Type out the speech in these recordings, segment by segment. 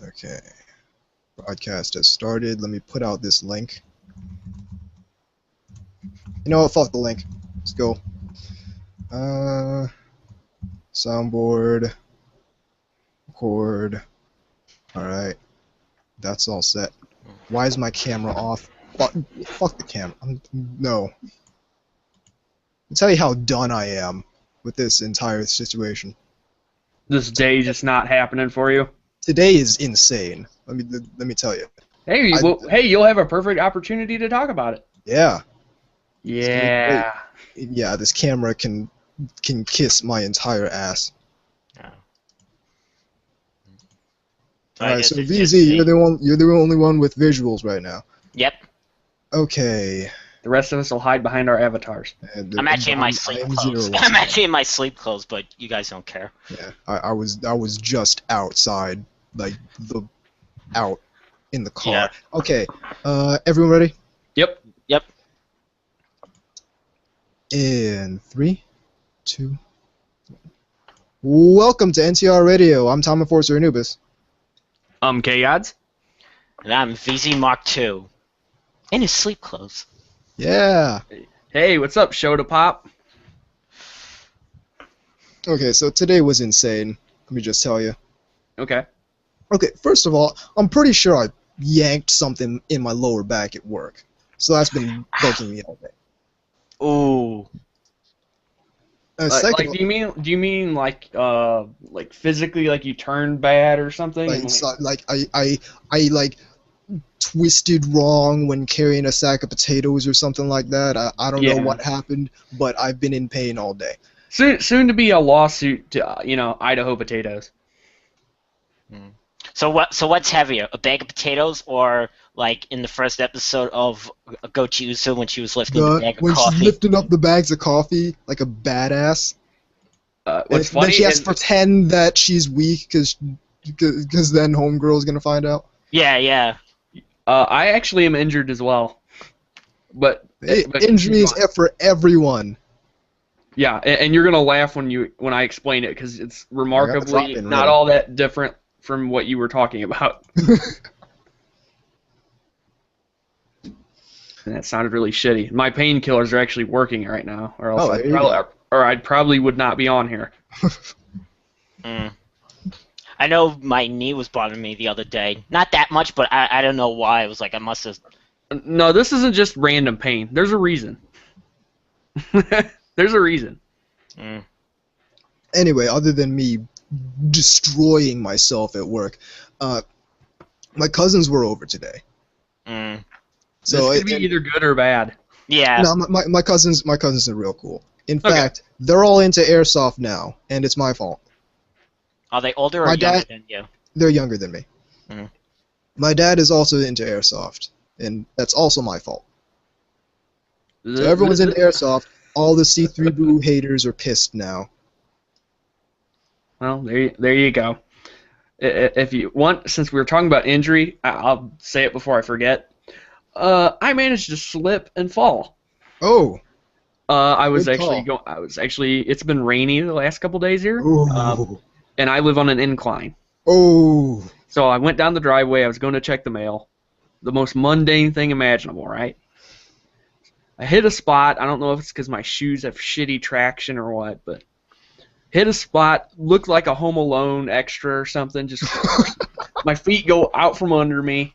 Okay. Broadcast has started. Let me put out this link. You know what? Fuck the link. Let's go. Soundboard. Record. Alright. That's all set. Why is my camera off? Fuck the camera. No. I'll tell you how done I am with this entire situation. This day just not happening for you? Today is insane. Let me tell you. Hey, you'll have a perfect opportunity to talk about it. Yeah. Yeah. Yeah, this camera can kiss my entire ass. Yeah. Alright, so VZ, you're the only one with visuals right now. Yep. Okay. The rest of us will hide behind our avatars. I'm actually in my sleep clothes. I'm actually in my sleep clothes, but you guys don't care. Yeah, I was just outside, like out in the car. Yeah. Okay, everyone ready? Yep. Yep. In 3, 2, 1. Welcome to NTR Radio. I'm Tom Enforcer Anubis. K-Odds? And I'm VZ Mark II. In his sleep clothes. Yeah. Hey, what's up, Show to Pop? Okay, so today was insane. Let me just tell you. Okay. Okay, first of all, I'm pretty sure I yanked something in my lower back at work. So that's been bugging me all day. Ooh. Like, do you mean like physically, like you turned bad or something? I twisted wrong when carrying a sack of potatoes or something like that. I don't know what happened, but I've been in pain all day. Soon to be a lawsuit to Idaho potatoes. So what's heavier, a bag of potatoes or like in the first episode of Gochi Uso when she was lifting the bag of when coffee? She's lifting up the bags of coffee like a badass. What's funny then she has to pretend that she's weak because then Homegirl's gonna find out. Yeah. I actually am injured as well. But injuries for everyone. Yeah, and you're gonna laugh when I explain it because it's remarkably not all that different from what you were talking about. And that sounded really shitty. My painkillers are actually working right now, or else I probably would not be on here. I know my knee was bothering me the other day. Not that much, but I don't know why. It was like I must have... No, this isn't just random pain. There's a reason. There's a reason. Anyway, other than me destroying myself at work, my cousins were over today. So this could be either good or bad. Yeah. No, my cousins are real cool. In fact, they're all into airsoft now, and it's my fault. Are they older or younger than you? They're younger than me. My dad is also into airsoft, and that's also my fault. So everyone's into airsoft. All the C3 Boo haters are pissed now. Well, there you go. If you want, since we were talking about injury, I'll say it before I forget. I managed to slip and fall. Oh. It's been rainy the last couple days here. And I live on an incline. Oh. So I went down the driveway. I was going to check the mail. The most mundane thing imaginable, right? I hit a spot. I don't know if it's because my shoes have shitty traction or what, but hit a spot, looked like a Home Alone extra or something. Just my feet go out from under me.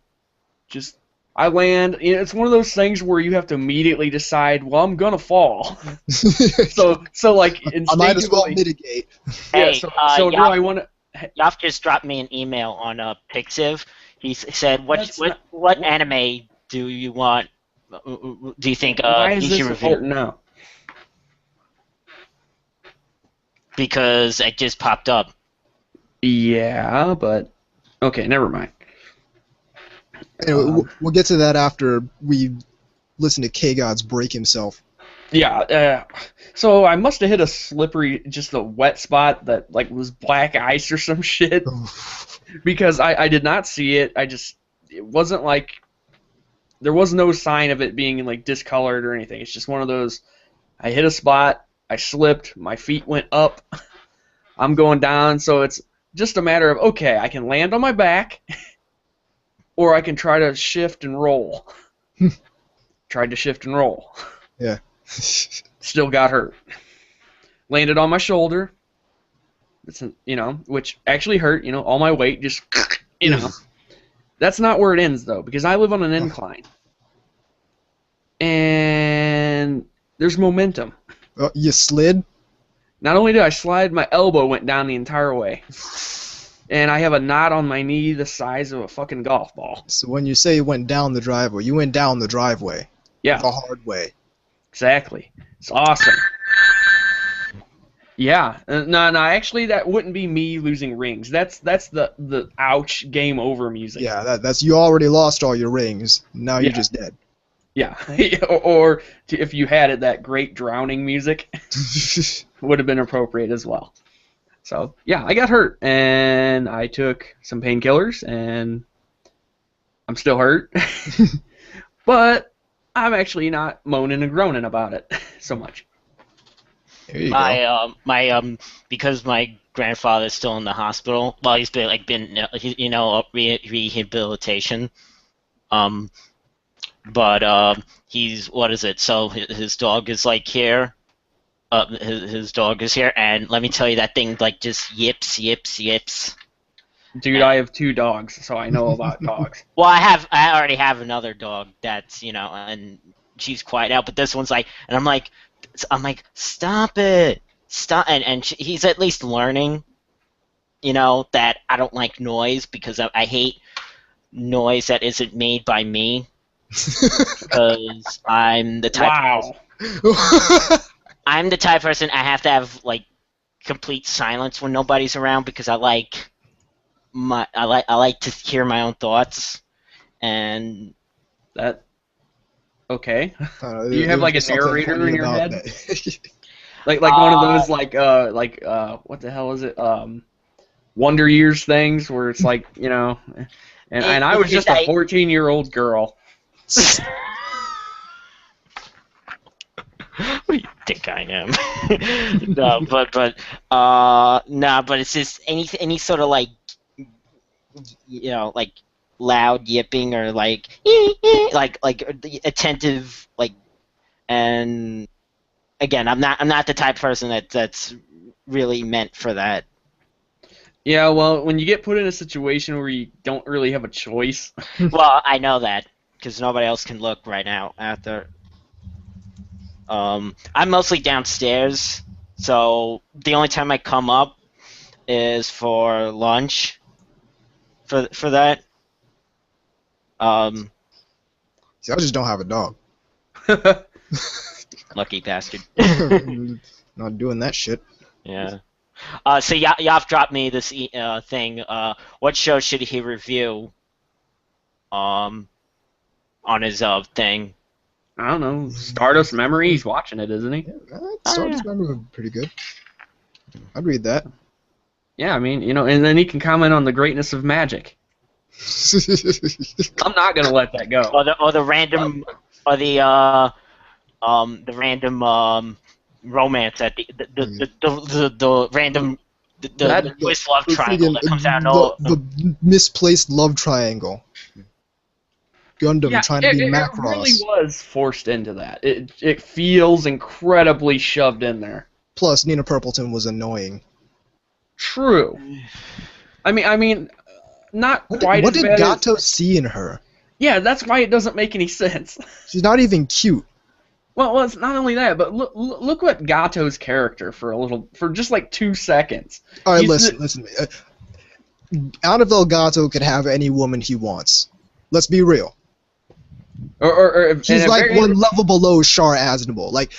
Just I land. It's one of those things where you have to immediately decide, well, I'm gonna fall. so like instinctively, I might as well mitigate. Hey, do I want to? Yaf just dropped me an email on Pixiv. He said, "What anime do you want? Do you think you should review?" No. Because it just popped up. Yeah, but okay, never mind. Anyway, we'll get to that after we listen to K-Gods break himself. Yeah, so I must have hit a slippery, just a wet spot that like was black ice or some shit. Because I did not see it. It wasn't like, there was no sign of it being like discolored or anything. It's just one of those, I hit a spot, I slipped, my feet went up, I'm going down, so it's just a matter of, okay, I can land on my back, or I can try to shift and roll. Tried to shift and roll. Yeah. Still got hurt. Landed on my shoulder, which actually hurt, all my weight just, That's not where it ends, though, because I live on an incline. And there's momentum. Oh, you slid? Not only did I slide, my elbow went down the entire way. And I have a knot on my knee the size of a fucking golf ball. So when you say you went down the driveway, you went down the driveway. Yeah. The hard way. Exactly. It's awesome. Yeah. No, actually, that wouldn't be me losing rings. That's the ouch, game over music. Yeah, that's you already lost all your rings. Now you're just dead. Yeah. Or if you had it, that great drowning music would have been appropriate as well. So, yeah, I got hurt, and I took some painkillers, and I'm still hurt. But I'm actually not moaning and groaning about it so much. There you go. Because my grandfather's still in the hospital. Well, he's been rehabilitation. But he's, what is it? So his dog is like here. His dog is here, and let me tell you, that thing like just yips. Dude, I have 2 dogs, so I know about dogs. Well, I already have another dog that's, and she's quiet now, but this one's like, and I'm like, stop it, stop, and he's at least learning, that I don't like noise because I hate noise that isn't made by me, because I'm the type. Wow. I'm the type of person I have to have like complete silence when nobody's around because I like to hear my own thoughts, and that. Okay. You have like a narrator in your head, like one of those like what the hell is it? Wonder Years things where it's like and I was just a 14-year-old girl. What do you think I am? No, but it's just any sort of like like loud yipping or like attentive and again I'm not the type of person that's really meant for that. Yeah, well, when you get put in a situation where you don't really have a choice. Well, I know that because nobody else can look right now after. I'm mostly downstairs, so the only time I come up is for lunch. For that. See, I just don't have a dog. Lucky bastard. Not doing that shit. Yeah. So Yaf dropped me this thing. What show should he review? On his thing. I don't know. Stardust Memory. He's watching it, isn't he? Yeah, Stardust Memory would be pretty good. I'd read that. Yeah, I mean, and then he can comment on the greatness of magic. I'm not gonna let that go. Or the random romance at the random twist love triangle that comes out. The misplaced love triangle. Gundam trying to be Macross. It really was forced into that. It feels incredibly shoved in there. Plus, Nina Purpleton was annoying. True. I mean, not quite. What did Gato see in her? Yeah, that's why it doesn't make any sense. She's not even cute. Well, it's not only that, but look what Gato's character for just like 2 seconds. All right, listen. Annabelle Gato could have any woman he wants. Let's be real. She's like one level below Char Aznable. Like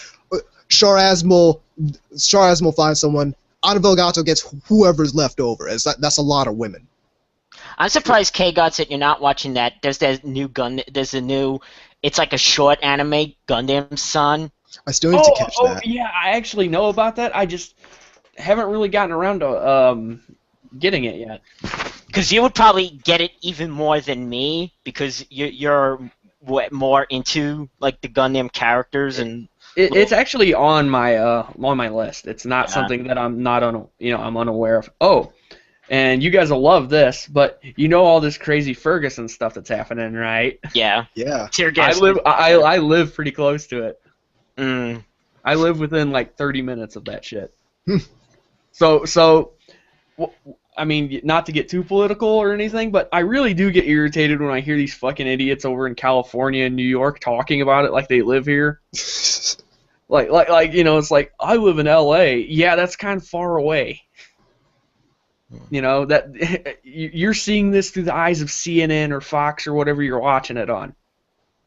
Char Aznable finds someone. Annabelle Gato gets whoever's left over. That's a lot of women. I'm surprised K-Guts that you're not watching that. There's that new it's like a short anime, Gundam Sun. I still need to catch that. Oh, yeah, I actually know about that. I just haven't really gotten around to getting it yet. Because you would probably get it even more than me, because you're more into like the Gundam characters and. It's actually on my list. It's not something that I'm not I'm unaware of. Oh, And you guys will love this, but you know all this crazy Ferguson stuff that's happening, right? Yeah. Yeah. Tear gas. I live pretty close to it. Mm. I live within like 30 minutes of that shit. Hmm. So, I mean, not to get too political or anything, but I really do get irritated when I hear these fucking idiots over in California and New York talking about it like they live here. Like you know, it's like, I live in L.A. Yeah, that's kind of far away. You know, that you're seeing this through the eyes of CNN or Fox or whatever you're watching it on.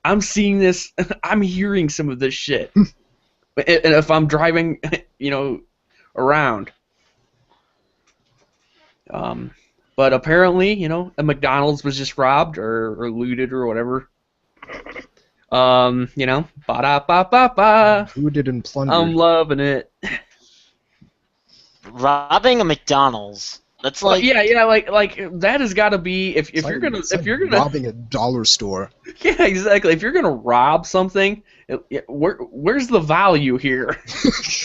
I'm seeing this, I'm hearing some of this shit. And if I'm driving, you know, around. But apparently, you know, a McDonald's was just robbed or looted or whatever. You know, ba-da-ba-ba-ba. Looted and plundered. I'm loving it. Robbing a McDonald's. That's like yeah, like that has got to be if you're gonna robbing a dollar store. Yeah, exactly. If you're gonna rob something, where's the value here?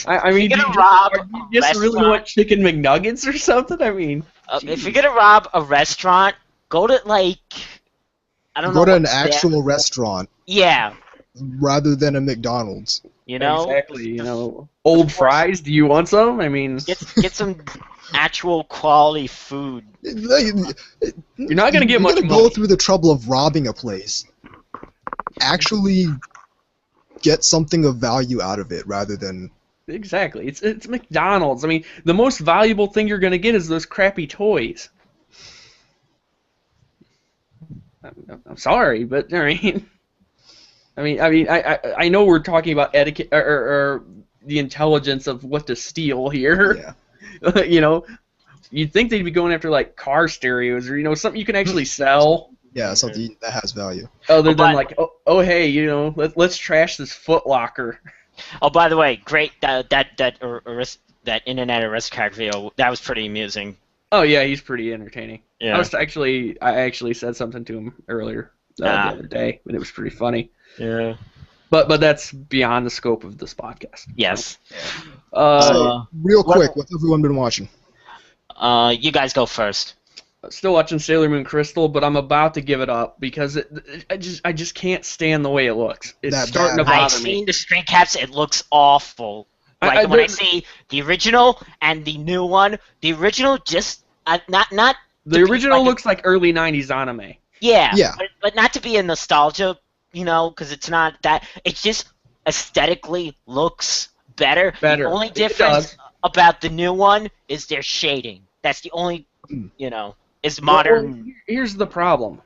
I mean, do you just really want chicken McNuggets or something? I mean, if you're gonna rob a restaurant, go to like go to an actual restaurant. Yeah. Rather than a McDonald's. You know? Exactly. You know, old fries. Do you want some? I mean, get some actual quality food. You're not gonna get much money. Go through the trouble of robbing a place. Actually, get something of value out of it rather than. Exactly. It's McDonald's. I mean, the most valuable thing you're gonna get is those crappy toys. I'm sorry, but I mean, I know we're talking about etiquette or the intelligence of what to steal here. Yeah. You know, you'd think they'd be going after like car stereos or, you know, something you can actually sell. Yeah, something that has value. Other than like, oh hey, you know, let's trash this Foot Locker. Oh, by the way, great that internet aristocrat video. That was pretty amusing. Oh yeah, he's pretty entertaining. Yeah. I actually said something to him earlier the other day, and it was pretty funny. Yeah. But that's beyond the scope of this podcast. Yes. So, real quick, what's everyone been watching? You guys go first. Still watching Sailor Moon Crystal, but I'm about to give it up because I just can't stand the way it looks. It's starting to bother me. I've seen the screen caps. It looks awful. Like when I see the original and the new one, the original just not. The original looks like early '90s anime. Yeah. Yeah. But not to be a nostalgia, you know, because it's not that. It just aesthetically looks better. The only difference about the new one is their shading. That's the only, you know, is modern. Well, here's the problem.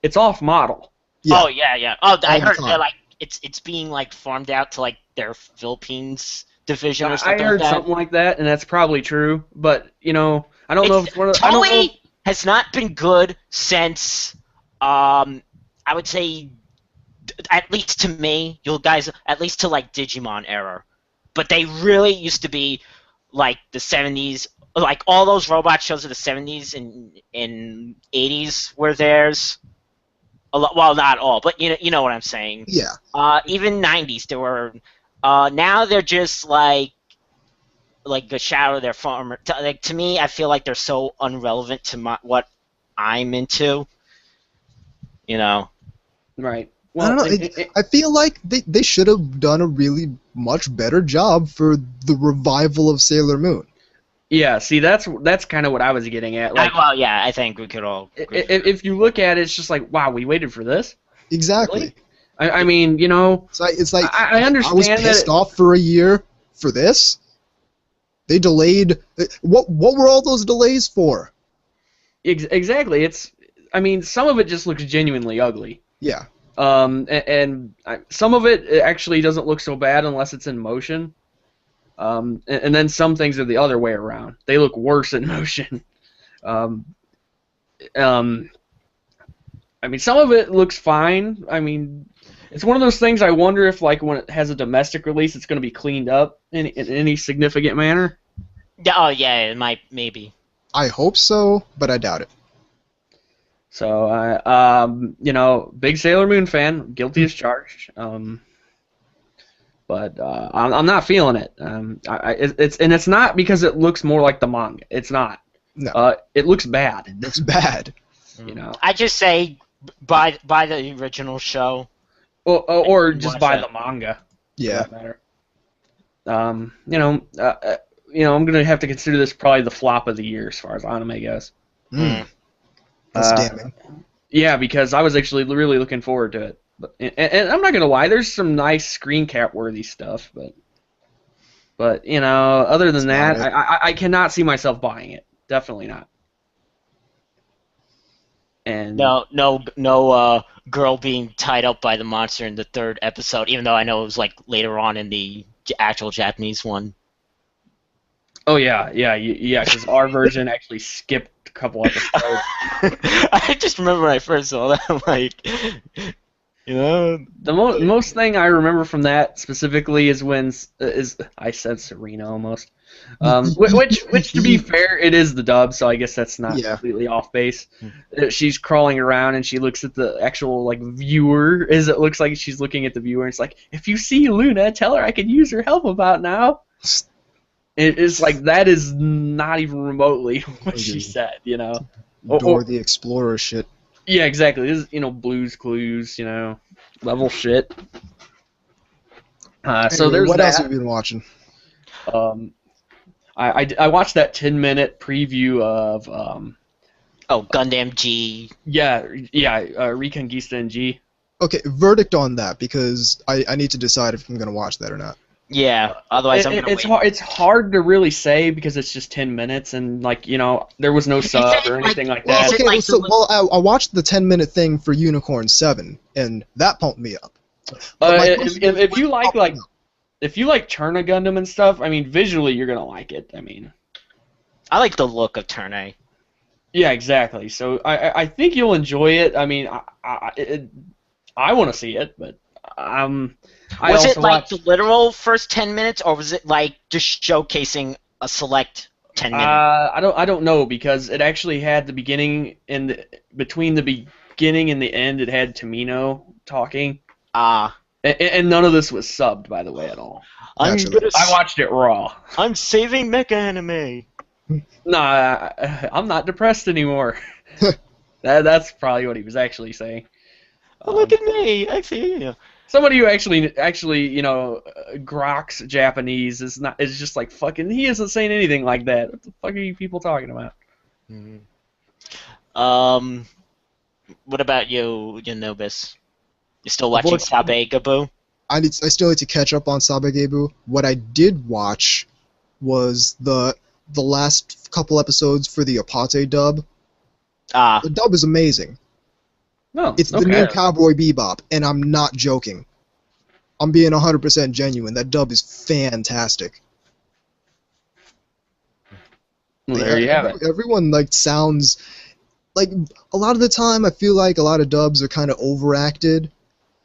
It's off model. Yeah. Oh yeah. Oh, I heard they're like it's being like farmed out to like their Philippines division or something. I heard something like that, and that's probably true. But you know, I don't know if it's one of the. Toei has not been good since I would say, at least to me, you guys, at least to like Digimon era. But they really used to be like the 70s, like all those robot shows of the 70s and 80s were theirs. Well, not all, but you know what I'm saying. Yeah. Even 90s, there were. Now they're just like a shadow of their former. Like to me, I feel like they're so irrelevant to what I'm into. You know. Right. Well, I don't know. I feel like they should have done a really much better job for the revival of Sailor Moon. Yeah, see, that's kind of what I was getting at. Like, well, yeah, I think we could all. If you look at it, it's just like, wow, we waited for this. Exactly. Really? I mean, you know, it's like I understand. I was pissed off for a year for this. They delayed. What were all those delays for? Exactly. I mean, some of it just looks genuinely ugly. Yeah. And some of it actually doesn't look so bad unless it's in motion. And then some things are the other way around. They look worse in motion. I mean, some of it looks fine. I mean, it's one of those things I wonder if, like, when it has a domestic release, it's going to be cleaned up in any significant manner. Oh, yeah, it might, maybe. I hope so, but I doubt it. So, you know, big Sailor Moon fan, guilty as charged. But I'm not feeling it. It's not because it looks more like the manga. It's not. No. It looks bad. It looks bad. You know. I just say buy the original show. Or just Watch buy that. the manga. Yeah. For that matter. I'm gonna have to consider this probably the flop of the year as far as anime goes. That's damning. Yeah, because I was actually really looking forward to it. And I'm not gonna lie, there's some nice screen cap worthy stuff, but other than that, I cannot see myself buying it. Definitely not. And No girl being tied up by the monster in the third episode, even though I know it was like later on in the actual Japanese one. Oh yeah, because our version actually skipped a couple episodes. I just remember when I first saw that, I'm like, The most thing I remember from that specifically is when I said Serena almost, which to be fair, it is the dub, so I guess that's not completely off base. She's crawling around and she looks at the actual like viewer, as it looks like she's looking at the viewer. And it's like, if you see Luna, tell her I could use her help about now. It's like that is not even remotely what she said, Dora the Explorer shit. Yeah, exactly. This is, Blue's Clues, level shit. So there's what that. else have you been watching? I watched that 10-minute preview of Gundam G. Yeah, Reconquista and G. Okay, verdict on that, because I need to decide if I'm gonna watch that or not. Yeah, otherwise I'm gonna wait. It's hard to really say because it's just 10 minutes and there was no sub or anything like that. Okay, I watched the 10-minute thing for Unicorn 7 and that pumped me up. If you like Turna Gundam and stuff, I mean visually you're gonna like it. I mean, I like the look of Turna. Yeah, exactly. So I think you'll enjoy it. I mean, I want to see it, but was it like the literal first 10 minutes, or was it like just showcasing a select 10 minutes? I don't know, because it actually had the beginning and between the beginning and the end, it had Tamino talking. And none of this was subbed, by the way, at all. I watched it raw. I'm saving mecha anime. Nah, I'm not depressed anymore. That's probably what he was actually saying. Look at me, I see you. Somebody who actually groks Japanese is just like fucking. He isn't saying anything like that. What the fuck are you people talking about? What about you, Nobis? You still watching Sabegabu? I still need to catch up on Sabegabu. What I did watch was the last couple episodes for the Apate dub. The dub is amazing. No, it's the new Cowboy Bebop, and I'm not joking. I'm being 100% genuine. That dub is fantastic. Well, there you have it. Everyone sounds like a lot of the time. I feel like a lot of dubs are kind of overacted.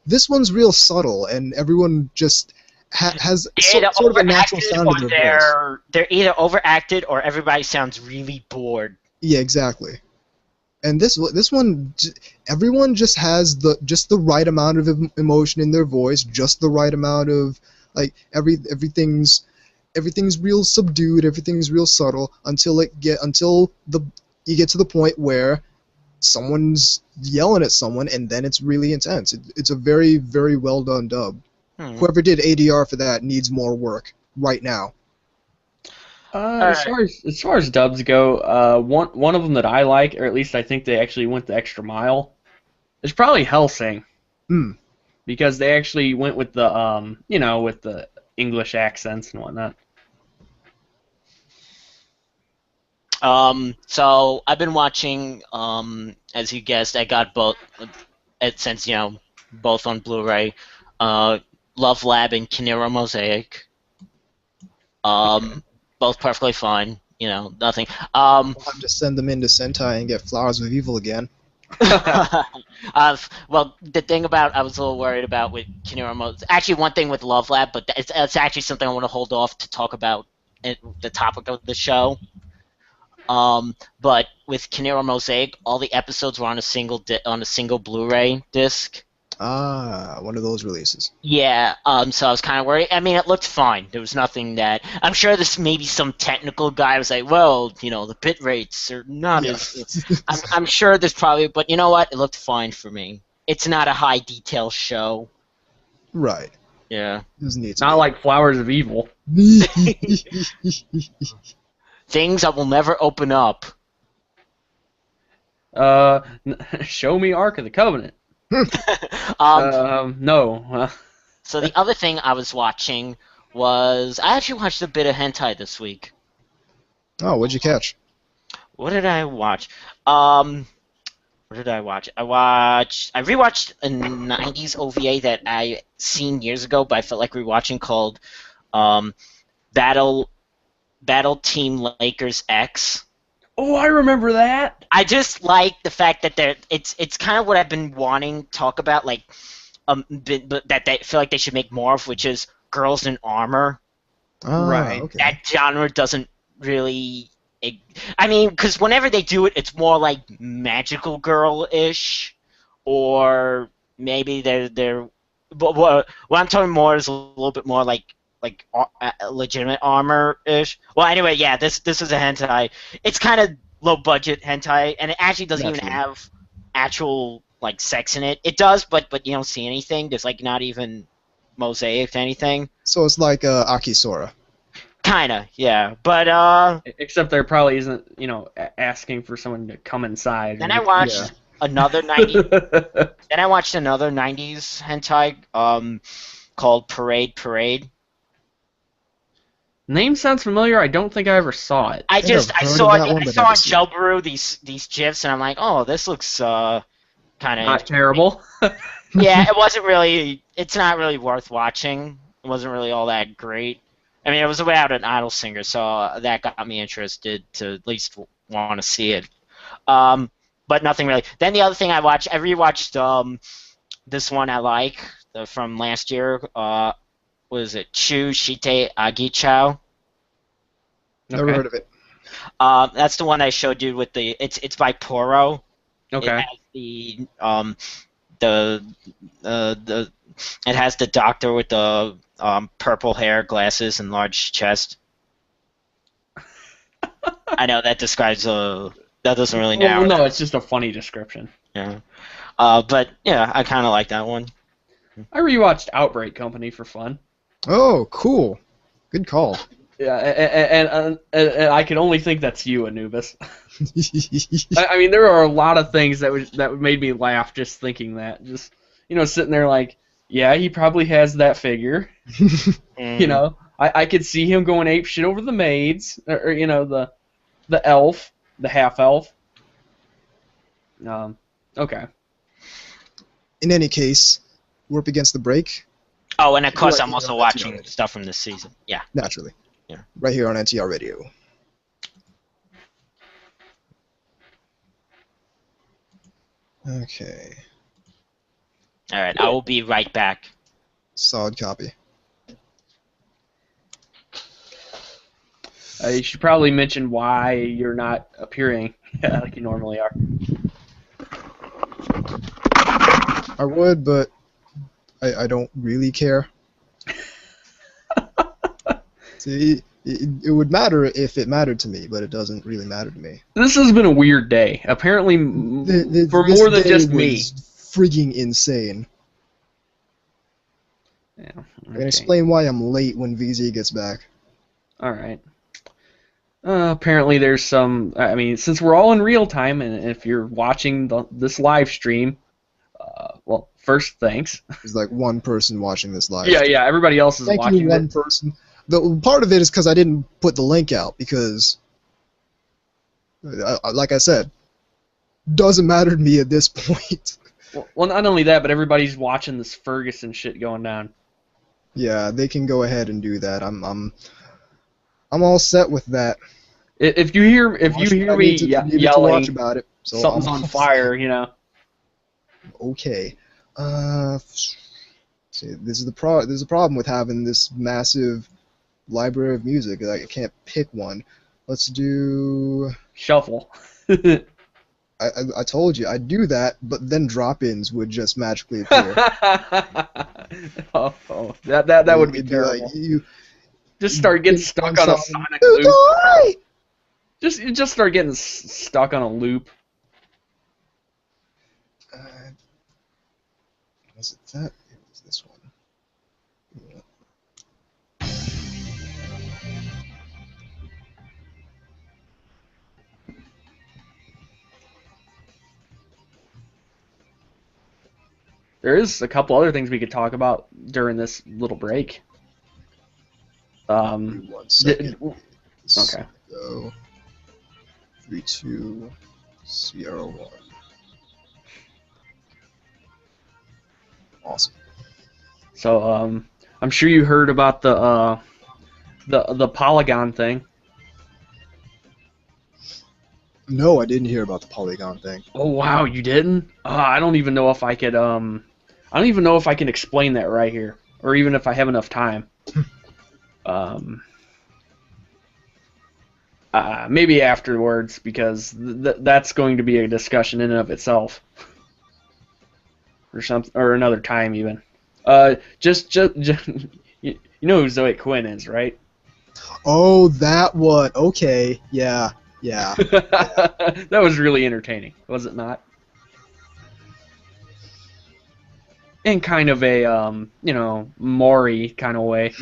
This one's real subtle, and everyone just has sort of a natural sound to their voice. They're either overacted or everybody sounds really bored. Yeah, exactly. And this one, everyone just has the right amount of emotion in their voice, just the right amount of everything's real subdued, everything's real subtle until you get to the point where someone's yelling at someone, and then it's really intense. It's a very, very well done dub. Whoever did ADR for that needs more work right now. As far as dubs go, one of them that I like, or at least I think they actually went the extra mile, is probably Hellsing. Because they actually went with the with the English accents and whatnot. So I've been watching, as you guessed, I got both, since both on Blu-ray, Love Lab and Kinero Mosaic. Both perfectly fine, nothing. I'll have to send them into Sentai and get Flowers of Evil again. Well, the thing I was a little worried about with Kinero Mosaic, actually one thing with Love Lab, but it's actually something I want to hold off to talk about the topic of the show. But with Kinero Mosaic, all the episodes were on a single Blu-ray disc, Ah, one of those releases. Yeah, so I was kind of worried. I mean, it looked fine. There was nothing that... I'm sure this maybe some technical guy was like, well, the bit rates are not Yeah. as... I'm sure there's probably... But you know what? It looked fine for me. It's not a high-detail show. Right. Yeah. Doesn't need to Not be. like Flowers of Evil. Things that will never open up. Show me Ark of the Covenant. No. So the other thing I was watching was... I actually watched a bit of hentai this week. Oh, what'd you catch? What did I watch? What did I watch? I rewatched a 90s OVA that I seen years ago, but I felt like rewatching called Battle Team Lakers X. Oh, I remember that. I just like the fact that it's kind of what I've been wanting to talk about, like but that they feel like they should make more of, which is girls in armor. Ah, Right. okay. That genre doesn't really... I mean, because whenever they do it, it's more like magical girl-ish, or maybe they're. But what I'm talking more is a little bit more like legitimate armor-ish. Well, anyway, yeah, this is a hentai. It's kind of low-budget hentai, and it actually doesn't even Naturally. have actual like sex in it. It does, but you don't see anything. There's like not even mosaic to anything. So it's like Akisora. Kinda, yeah. But Except there probably isn't, asking for someone to come inside. then I watched Yeah. another 90s. Then I watched another 90s hentai called Parade. Name sounds familiar. I don't think I ever saw it. I think I've heard saw of that one, I but saw never on seen it. Jailbrew these gifs, and I'm like, oh, this looks kind Not of... terrible. Yeah, it wasn't really... It's not really worth watching. It wasn't really all that great. I mean, it was about an idol singer, so that got me interested to at least want to see it. But nothing really. Then the other thing I rewatched this one I like from last year. What is it? Chu Shite Agichao. Never heard of it. That's the one I showed you with the... It's by Poro. Okay. It has the doctor with the purple hair, glasses, and large chest. I know that describes that doesn't really narrow. Well, no, it's just a funny description. Yeah. But yeah, I kind of like that one. I rewatched Outbreak Company for fun. Oh, cool. Good call. Yeah, and I can only think that's you, Anubis. I mean, there are a lot of things that made me laugh just thinking that. Just sitting there like, yeah, he probably has that figure. I could see him going ape shit over the maids, or the elf, the half elf. Okay. In any case, we're up against the break. Oh, and of course, Right, I'm also NTR watching Radio. stuff from this season. Yeah. Naturally. Yeah. Right here on NTR Radio. Okay. All right, I will be right back. Solid copy. You should probably mention why you're not appearing like you normally are. I would, but I don't really care. See, it would matter if it mattered to me, but it doesn't really matter to me. This has been a weird day. Apparently, for This more than day just was me. Frigging insane. Yeah, I can explain why I'm late when VZ gets back. All right. Apparently, there's some. I mean, since we're all in real time, and if you're watching this live stream, well, first, thanks. There's like one person watching this live. Yeah. Everybody else is Thank watching you, one person. The part of it is because I didn't put the link out because, like I said, doesn't matter to me at this point. Well, not only that, but everybody's watching this Ferguson shit going down. Yeah, they can go ahead and do that. I'm all set with that. If you hear me needed to watch yelling, about it. So something's I'm on fire, Okay. See, this is the there's a problem with having this massive library of music. I can't pick one. Let's do. Shuffle. I told you I'd do that, but then drop-ins would just magically appear. That would be It'd terrible. be like you Just start getting get stuck one on a shot and, Sonic "You loop. die!" Just start getting stuck on a loop. Was it that? It was this one. Yeah. There is a couple other things we could talk about during this little break. Give me 1 second. Okay. Go. 3, 2, Sierra 1. Awesome. So I'm sure you heard about the Polygon thing. No, I didn't hear about the Polygon thing. Oh wow, you didn't? I don't even know if I could I don't even know if I can explain that right here, or even if I have enough time. Maybe afterwards, because that's going to be a discussion in and of itself, or another time even. Just you know who Zoe Quinn is, right? Oh, that one. Okay, yeah. That was really entertaining, was it not? In kind of a Maury kind of way.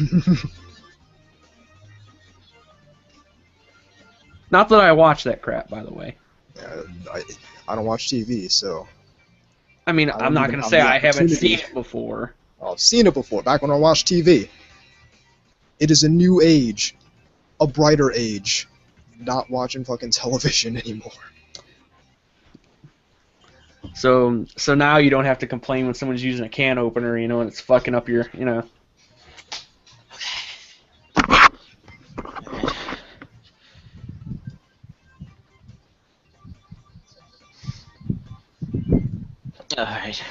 Not that I watch that crap, by the way. I don't watch TV, so. I mean, I'm not going to say I haven't seen it before. I've seen it before, back when I watched TV. It is a new age. A brighter age. Not watching fucking television anymore. So now you don't have to complain when someone's using a can opener, and it's fucking up your, Alright.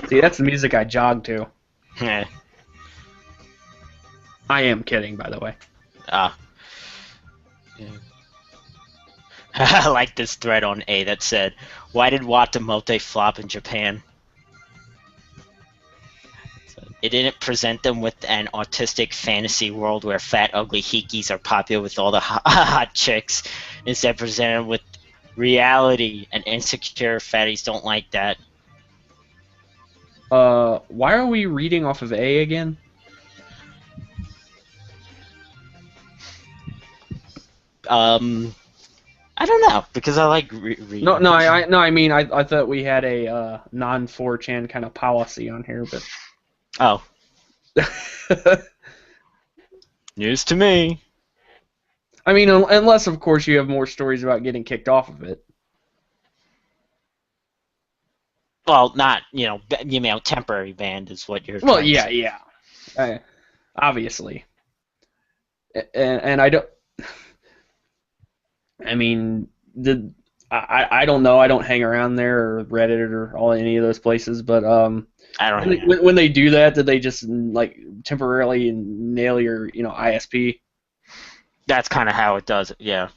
See, that's the music I jog to. Yeah. I am kidding, by the way. Yeah. I like this thread on A that said, "Why did Watamote flop in Japan?" It didn't present them with an autistic fantasy world where fat, ugly hikis are popular with all the hot chicks. Instead, presented with reality, and insecure fatties don't like that. Why are we reading off of A again? I don't know, because I like reading. No, I mean, I thought we had a non-4chan kind of policy on here, but. Oh. News to me. I mean, unless, of course, you have more stories about getting kicked off of it. Well, not, temporary banned is what you're Well, trying to say. yeah. Obviously. And I don't... I mean, I don't know. I don't hang around there or Reddit or any of those places, but I don't know. when they do that, did they just temporarily nail your ISP? That's kind of how it does it, yeah.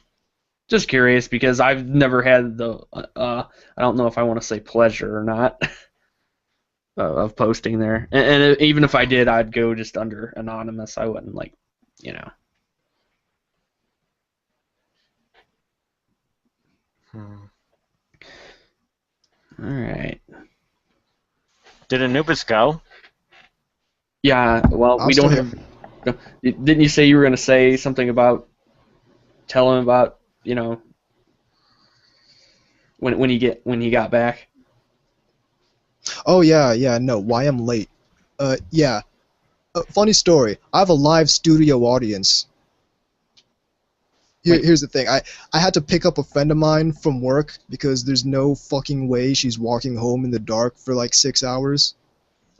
Just curious, because I've never had the I don't know if I want to say pleasure or not of posting there, and even if I did, I'd go just under anonymous. I wouldn't All right. Did Anubis go? Yeah, well, I'm we still don't have... Didn't you say you were going to say something about... Tell him about, when he got back? Oh, yeah, no, why I'm late. Yeah. Funny story. I have a live studio audience. Here's the thing. I had to pick up a friend of mine from work because there's no fucking way she's walking home in the dark for like 6 hours.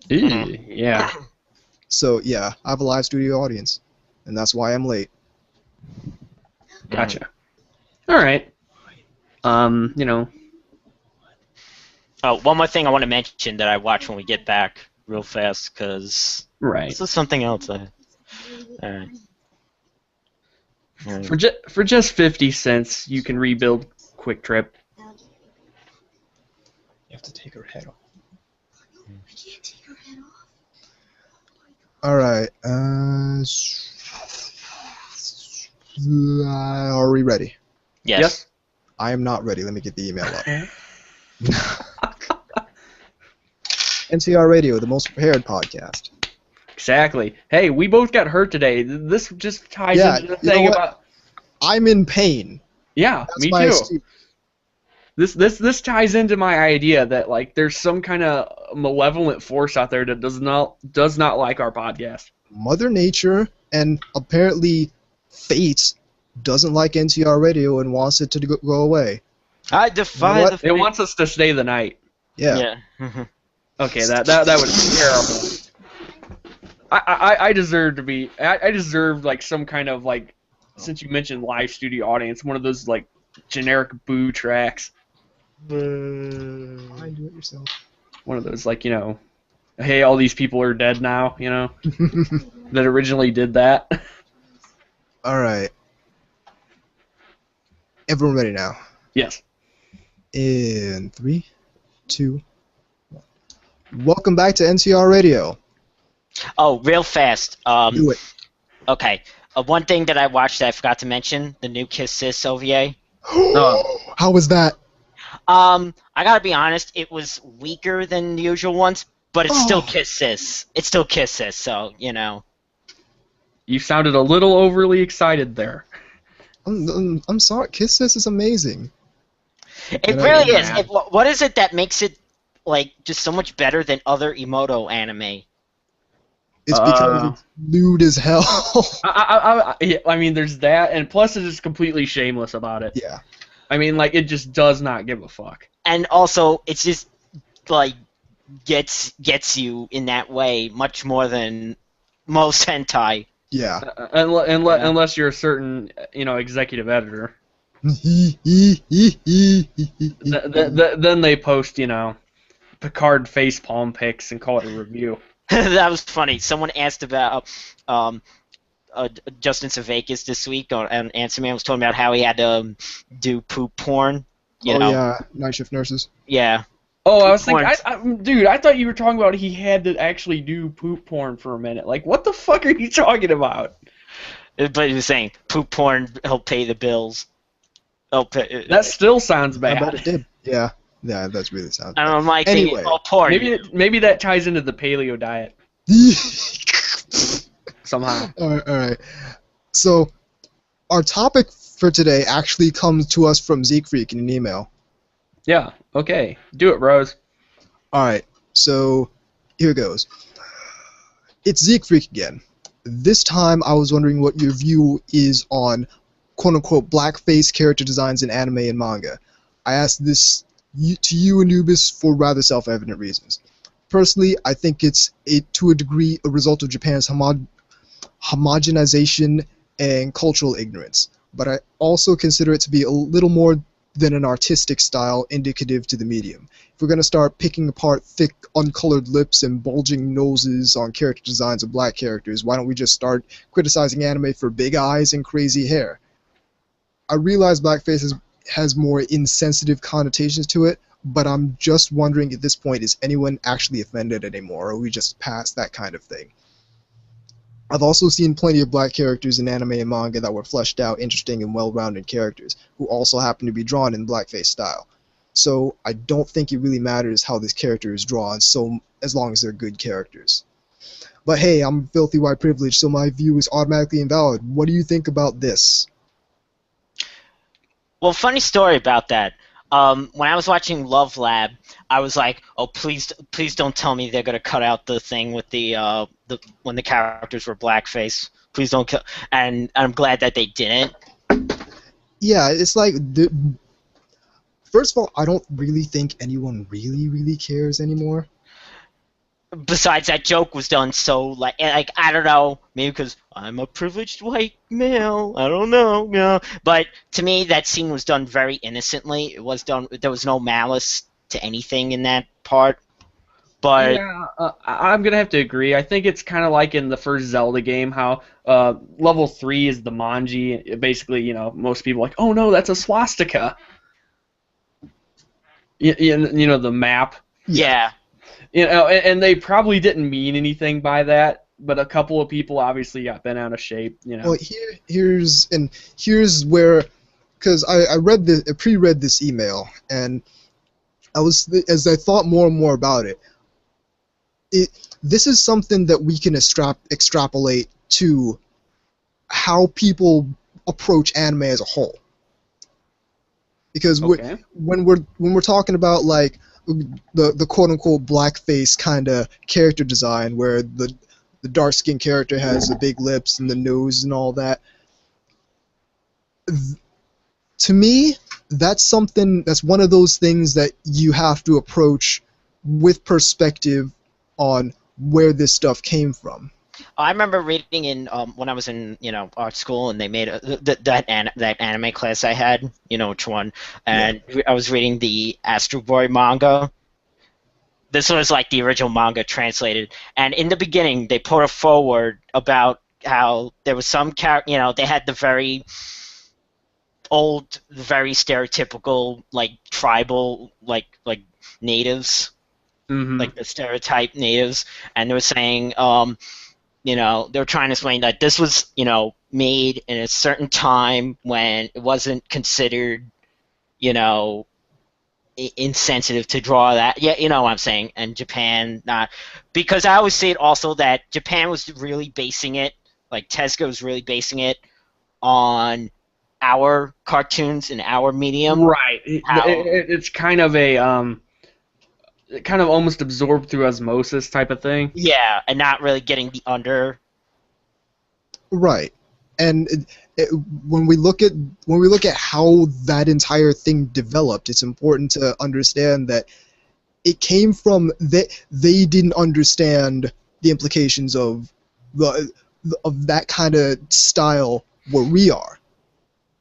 Yeah. So, yeah, I have a live studio audience. And that's why I'm late. Gotcha. All right. Oh, one more thing I want to mention that I watch when we get back real fast, because Right. this is something else. All right. For just 50 cents, you can rebuild Quick Trip. You have to take her head off. I can't take her head off. Alright, are we ready? Yes. I am not ready. Let me get the email up. NTR Radio, the most prepared podcast. Exactly. Hey, we both got hurt today. This just ties Yeah, into the you know thing what? about. I'm in pain. Yeah, That's me my too. excuse. This ties into my idea that like there's some kind of malevolent force out there that does not like our podcast. Mother Nature and apparently fate doesn't like NTR Radio and wants it to go away. I defy You know the what? It wants us to stay the night. Yeah. Okay, that was terrible. I deserve to be. I deserve like some kind of like, since you mentioned live studio audience, one of those like generic boo tracks. Fine, do it yourself. One of those like, hey, all these people are dead now, that originally did that. Alright. Everyone ready now? Yes. In 3, 2, 1. Welcome back to NTR Radio. Oh, real fast. Do it. Okay. One thing that I watched that I forgot to mention, the new Kiss Sis OVA. How was that? I gotta be honest, it was weaker than the usual ones, but it's still Kiss Sis. It's still Kiss Sis, so, You sounded a little overly excited there. I'm sorry. Kiss This is amazing. It really is. What is it that makes it, like, just so much better than other Emoto anime? It's because it's nude as hell. I mean, there's that, and plus it is completely shameless about it. Yeah. I mean, like, it just does not give a fuck. And also, it's just, like, gets you in that way much more than most hentai. Yeah. Unless you're a certain, executive editor. Then Then they post, Picard facepalm pics and call it a review. That was funny. Someone asked about Justin Savakis this week on Answer Man was talking about how he had to do poop porn. You know? Yeah, night shift nurses. Yeah. Oh, I was thinking, dude, I thought you were talking about he had to actually do poop porn for a minute. Like, what the fuck are you talking about? But he was saying poop porn help pay the bills. That still sounds bad. I bet it did. Yeah, that's really sounds bad. And I'm like, Anyway. porn. Maybe that ties into the paleo diet somehow. All right. So, our topic for today actually comes to us from Zeekfreak in an email. Yeah. Okay. Do it, Rose. All right. So, here goes. It's Zeekfreak again. This time, I was wondering what your view is on quote-unquote blackface character designs in anime and manga. I asked this to you, Anubis, for rather self-evident reasons. Personally, I think it's, to a degree, a result of Japan's homogenization and cultural ignorance. But I also consider it to be a little more than an artistic style indicative to the medium. If we're going to start picking apart thick, uncolored lips and bulging noses on character designs of black characters, why don't we just start criticizing anime for big eyes and crazy hair? I realize blackface has more insensitive connotations to it, but I'm just wondering at this point, is anyone actually offended anymore, or are we just past that kind of thing? I've also seen plenty of black characters in anime and manga that were fleshed out, interesting, and well-rounded characters, who also happen to be drawn in blackface style. So I don't think it really matters how this character is drawn, so as long as they're good characters. But hey, I'm filthy white privileged, so my view is automatically invalid. What do you think about this? Well, funny story about that. When I was watching Love Lab, I was like, "Oh, please don't tell me they're gonna cut out the thing with the when the characters were blackface. Please don't." And I'm glad that they didn't. Yeah, it's like first of all, I don't really think anyone really cares anymore. Besides, that joke was done so like I don't know, maybe because I'm a privileged white male. I don't know, But to me, that scene was done very innocently. It was done. There was no malice to anything in that part. But yeah, I'm gonna have to agree. I think it's kind of like in the first Zelda game, how level 3 is the manji. Basically, most people are like, oh no, that's a swastika. You know the map. yeah. And they probably didn't mean anything by that, but a couple of people obviously got bent out of shape. Well, here's where, because I pre-read this email, and as I thought more and more about it, this is something that we can extrapolate to how people approach anime as a whole. Because Okay. when we're talking about like the quote unquote blackface kind of character design, where the dark skinned character has the big lips and the nose and all that, to me, that's one of those things that you have to approach with perspective on where this stuff came from. I remember reading in when I was in art school, and they made that anime class I had, which one, and I was reading the Astro Boy manga. This was like the original manga translated, and in the beginning they put a forward about how there was some character, they had the very old, very stereotypical like tribal like natives, like the stereotype natives, and they were saying they were trying to explain that this was, made in a certain time when it wasn't considered, insensitive to draw that. Yeah, you know what I'm saying. And Japan not, because I always say it also that Japan was really basing it, like Tezuka was really basing it on our cartoons and our medium. Right. It's kind of a kind of almost absorbed through osmosis type of thing. Yeah, and not really getting the under. Right, and when we look at how that entire thing developed, it's important to understand that it came from they didn't understand the implications of that kind of style where we are,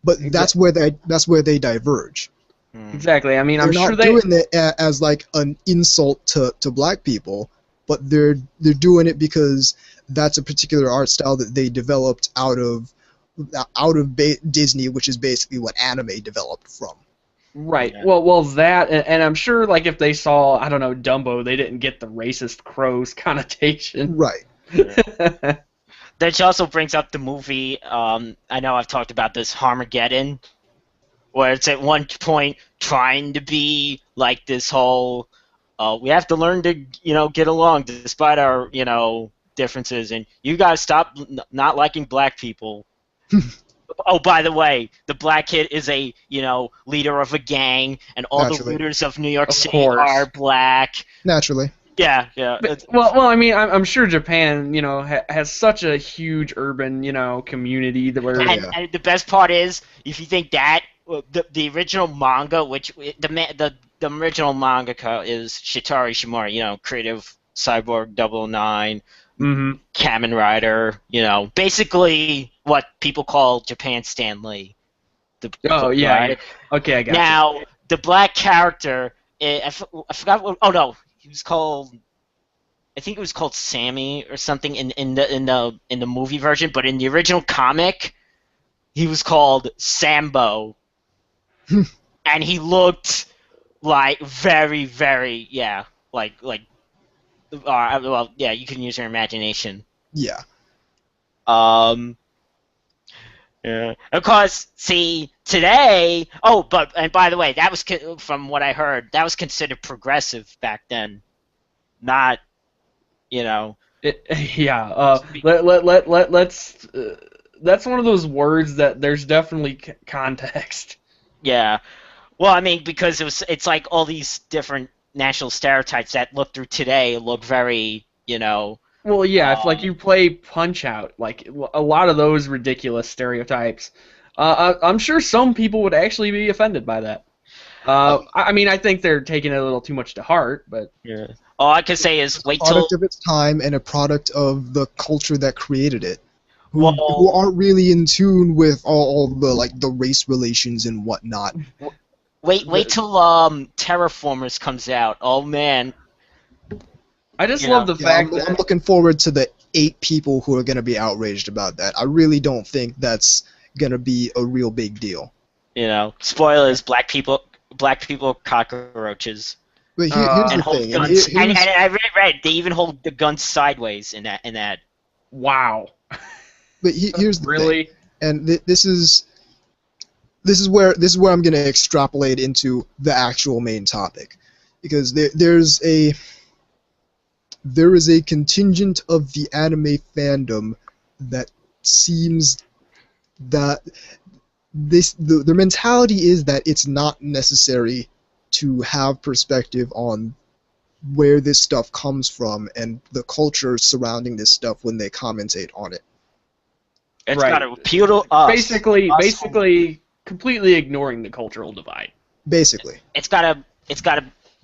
but that's where they diverge. Exactly. I mean, I'm They're sure not they doing it as like an insult to black people, but they're doing it because that's a particular art style that they developed out of Disney, which is basically what anime developed from. Right. Yeah. Well, that, and I'm sure, like, if they saw, I don't know, Dumbo, they didn't get the racist crows connotation. Right. Yeah. That also brings up the movie. I know I've talked about this, Harmageddon, where it's at one point trying to be like this whole, we have to learn to, get along despite our, differences, and you gotta stop not liking black people. Oh, by the way, the black kid is a, leader of a gang, and all the looters of New York City are black. Naturally. Yeah, yeah. Well, I mean, I'm sure Japan, has such a huge urban, community that where. And the best part is, if you think that the original manga, which the original mangaka is Shitari Shimura, creative Cyborg 009, Kamen Rider, basically what people call Japan Stan Lee. Yeah. Okay, I got you. Now, the black character, I forgot what. Oh no, he was called. I think it was called Sammy or something in the movie version, but in the original comic, he was called Sambo, and he looked like very, very well, yeah, you can use your imagination. Yeah. Yeah. Of course, see, today... Oh, and by the way, that was, from what I heard, that was considered progressive back then. Not, let's... that's one of those words that there's definitely context. Yeah. Well, I mean, because it's like all these different national stereotypes that look through today look very, Well, yeah, if like you play Punch-Out, like a lot of those ridiculous stereotypes, I'm sure some people would actually be offended by that. I mean, I think they're taking it a little too much to heart, but yeah. All I can say is wait till... a product of its time and a product of the culture that created it, who aren't really in tune with all the like the race relations and whatnot. Wait till Terraformers comes out. Oh man. I just You love know. the Yeah, fact I'm that looking forward to the 8 people who are going to be outraged about that. I really don't think that's going to be a real big deal. You know, spoilers: black people, cockroaches, But here's and the hold thing. And guns. here's, And I read they even hold the guns sideways in that. wow. but here's the thing. Really? And this is where I'm going to extrapolate into the actual main topic, because there is a contingent of the anime fandom that seems that their mentality is that it's not necessary to have perspective on where this stuff comes from and the culture surrounding this stuff when they commentate on it. It's Right. got to appeal to us. Basically, completely ignoring the cultural divide. Basically. It's got to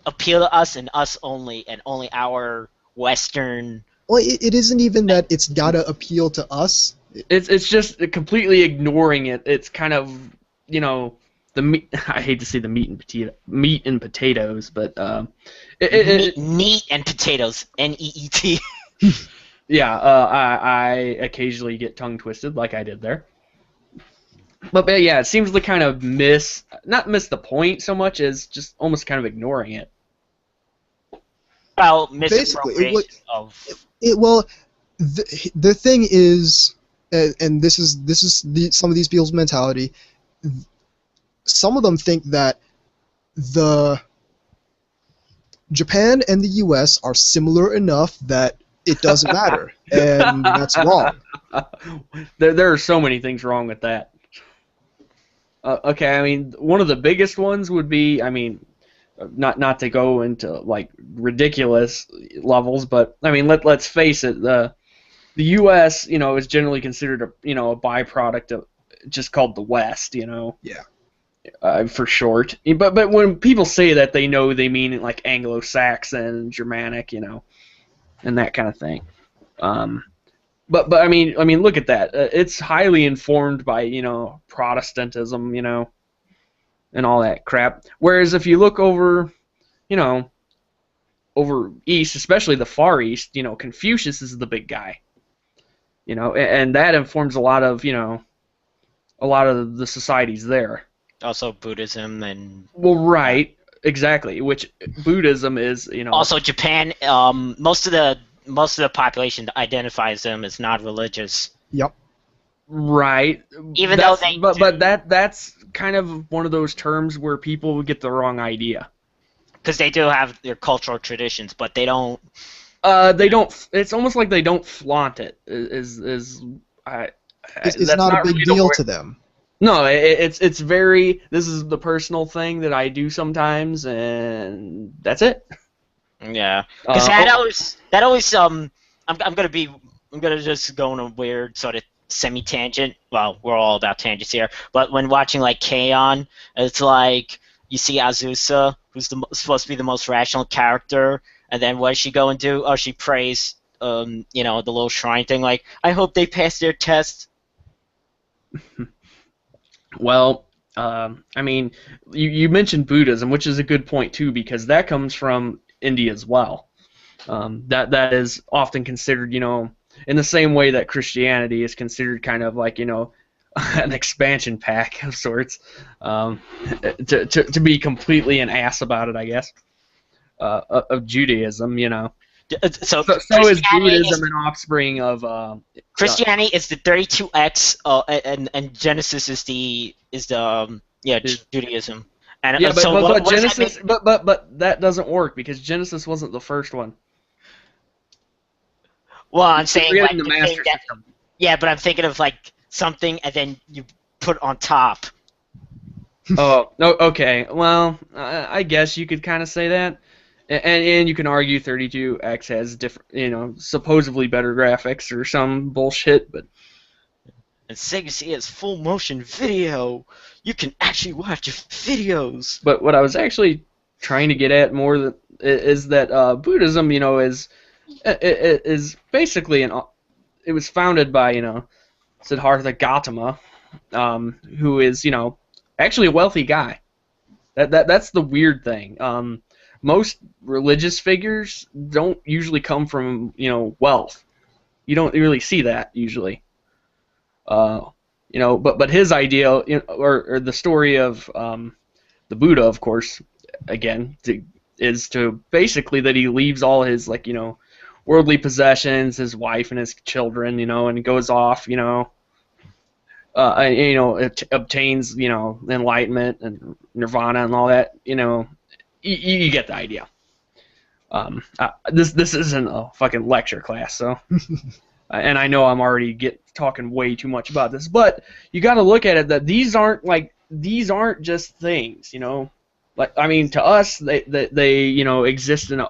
appeal to us and us only, and only our Western. Well, it isn't even that it's gotta appeal to us. It's just completely ignoring it. It's kind of, you know, the meat. I hate to say the meat and potatoes, but Meat and potatoes. NEET. yeah, I occasionally get tongue twisted like I did there. But yeah, it seems to kind of not miss the point so much as just almost kind of ignoring it. Well, Basically, misappropriation of. The thing is, and this is some of these people's mentality. Some of them think that the Japan and the U.S. are similar enough that it doesn't matter, and that's wrong. There are so many things wrong with that. Okay, I mean, one of the biggest ones would be, I mean, not to go into like ridiculous levels, but I mean, let's face it, the U.S. Is generally considered a byproduct of just called the West, Yeah. for short. But when people say that, they mean like Anglo-Saxon, Germanic, and that kind of thing. But I mean, look at that. It's highly informed by Protestantism, and all that crap. Whereas if you look over, over east, especially the Far East, Confucius is the big guy. And that informs a lot of the societies there. Also Buddhism and. Well, right, exactly. Which Buddhism is, Also Japan. Most of the population identifies them as not religious. Yep. Right. Even though they. But that's kind of one of those terms where people get the wrong idea. Because they do have their cultural traditions, but they don't. They don't. It's almost like they don't flaunt it. It's not a big deal to them. No, it's very. This is the personal thing that I do sometimes, and that's it. Yeah, because that always I'm gonna just go on a weird sort of semi-tangent. Well, we're all about tangents here, but when watching like K-On!, it's like you see Azusa, who's supposed to be the most rational character, and then what does she go and do? Oh, she prays, the little shrine thing. Like, I hope they pass their test. Well, I mean, you mentioned Buddhism, which is a good point too, because that comes from India as well. That is often considered, in the same way that Christianity is considered kind of like, an expansion pack of sorts, to be completely an ass about it, I guess, of Judaism, So is Buddhism an offspring of Christianity is the 32X, and Genesis is Judaism. And yeah, so but what Genesis, but that doesn't work because Genesis wasn't the first one. Well, I'm saying like the master system. Yeah, but I'm thinking of like something and then you put on top. Oh, no, okay. Well, I guess you could kind of say that, and you can argue 32X has different, supposedly better graphics or some bullshit, but. And Sega C has full motion video. You can actually watch videos. But what I was actually trying to get at more is that Buddhism, is basically it was founded by Siddhartha Gautama, who is actually a wealthy guy. That's the weird thing. Most religious figures don't usually come from wealth. You don't really see that usually. But his idea, or the story of the Buddha, of course, again, is to basically that he leaves all his worldly possessions, his wife and his children, and he goes off, obtains, enlightenment and nirvana and all that, you get the idea. This isn't a fucking lecture class, so, and I know I'm already talking way too much about this, but you got to look at it that these aren't just things, like, I mean, to us they exist in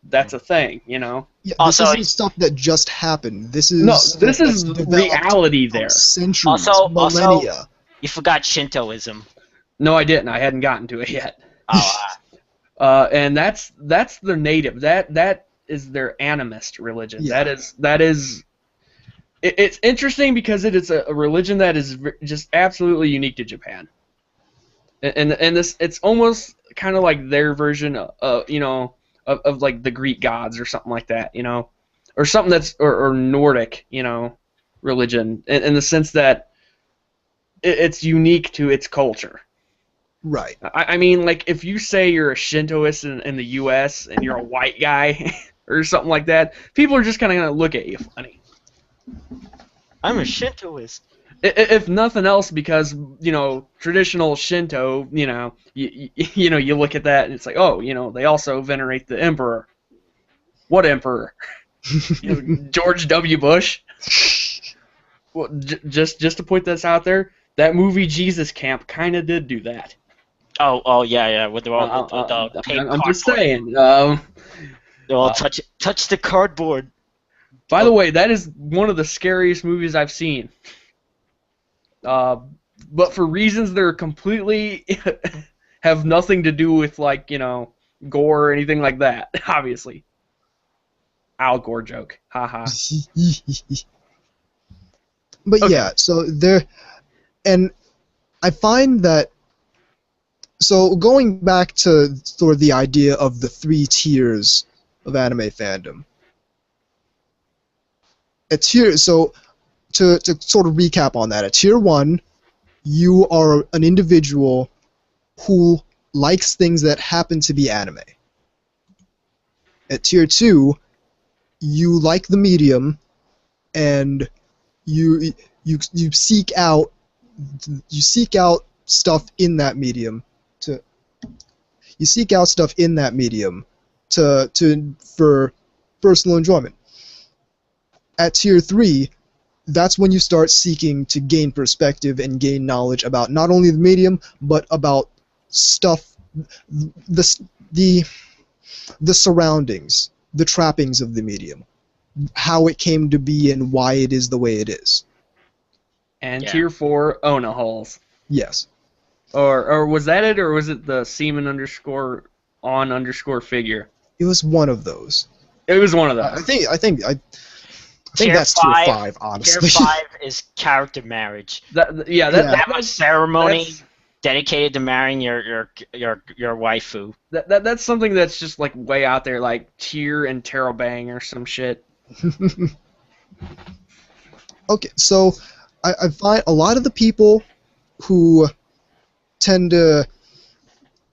that's a thing, Yeah, this Also, isn't stuff that just happened. This is this is reality there. Centuries, Also, millennia. you forgot Shintoism. No, I didn't. I hadn't gotten to it yet. Oh, And that's their native. That is their animist religion. Yeah. That is. It's interesting because it is a religion that is just absolutely unique to Japan. And this, it's almost kind of like their version of like the Greek gods or something like that, or something that's or Nordic, religion in the sense that it's unique to its culture. Right. I mean, like, if you say you're a Shintoist in the U.S. and you're a white guy or something like that, people are just kind of going to look at you funny. I'm a Shintoist. If nothing else, because, traditional Shinto, you look at that and it's like, oh, they also venerate the emperor. What emperor? George W. Bush? Well, just to put this out there, that movie Jesus Camp kind of did do that. Oh yeah, with the paint I'm just saying. They all touch the cardboard. By the way, that is one of the scariest movies I've seen. But for reasons that are completely have nothing to do with gore or anything like that. Obviously, Al Gore joke. Haha. But Okay. yeah, so there, and I find that. So going back to sort of the idea of the 3 tiers of anime fandom. So to sort of recap on that, at tier 1, you are an individual who likes things that happen to be anime. At tier 2, you like the medium, and you seek out stuff in that medium for personal enjoyment. At tier 3, that's when you start seeking to gain perspective and gain knowledge about not only the medium but about stuff, the surroundings, the trappings of the medium, how it came to be and why it is the way it is. And Yeah. tier 4, Ona holes. Yes. Or was that it, or was it the semen_on_figure? It was one of those. It was one of those. I think Tier that's five- tier 5, honestly. Tier 5 is character marriage. That Have a ceremony that's- dedicated to marrying your waifu. That's something that's just like way out there, like Tier and Terabang or some shit. Okay, so I find a lot of the people who tend to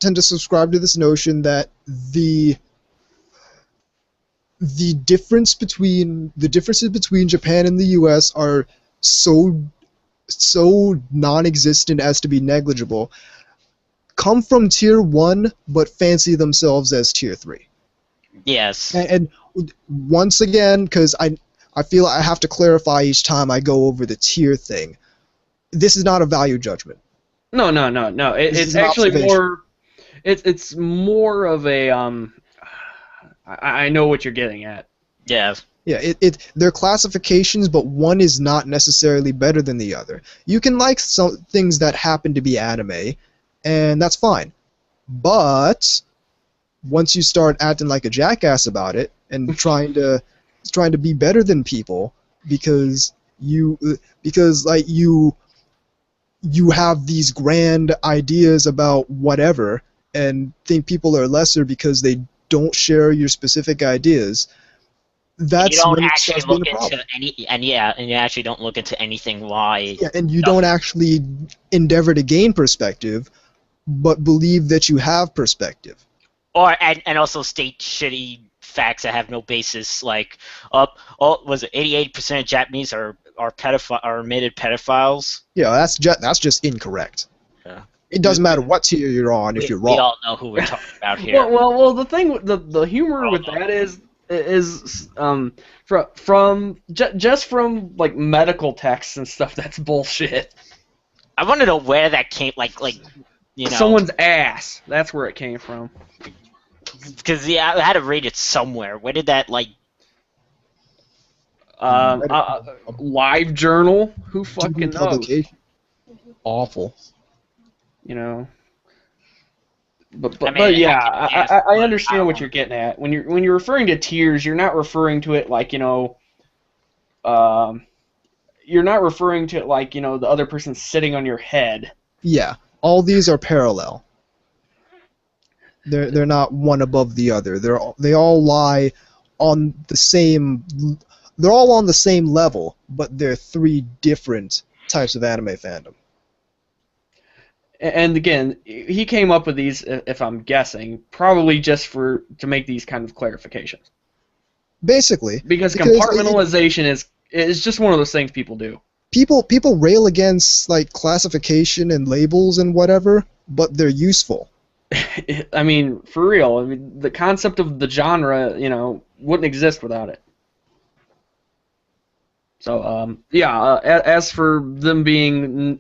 subscribe to this notion that the differences between Japan and the US are so non-existent as to be negligible, come from tier 1 but fancy themselves as tier 3. Yes. And once again, because I feel I have to clarify each time I go over the tier thing, this is not a value judgment. No. This It's is an actually observation. more. It's more of a I know what you're getting at. Yeah. Yeah, they're classifications, but one is not necessarily better than the other. You can like some things that happen to be anime, and that's fine. But once you start acting like a jackass about it and trying to be better than people because you you have these grand ideas about whatever and think people are lesser because they don't share your specific ideas, that's you don't when it actually starts being look a problem. into and you actually don't look into anything why. Yeah, and you don't actually endeavor to gain perspective, but believe that you have perspective. And also state shitty facts that have no basis, like was it 88% of Japanese are admitted pedophiles? Yeah, that's just incorrect. Yeah. It doesn't matter what tier you're on if you're wrong. We all know who we're talking about here. Well, the thing, the humor with that is just from like medical texts and stuff. That's bullshit. I want to know where that came, like you know, Someone's ass. That's where it came from. because I had to read it somewhere. Where did that like? Live journal. Who fucking knows? Publication. Awful. You know. But I mean, yeah, I I understand what you're getting at. When you're referring to tiers, you're not referring to it like, you're not referring to it like, the other person's sitting on your head. Yeah, all these are parallel. They're not one above the other. They all lie on the same. They're all on the same level, but they're three different types of anime fandom. And again, he came up with these, if I'm guessing, probably just to make these kind of clarifications. Basically, because compartmentalization is just one of those things people do. People rail against like classification and labels and whatever, but they're useful. I mean, for real. I mean, the concept of the genre, wouldn't exist without it. So, as for them being,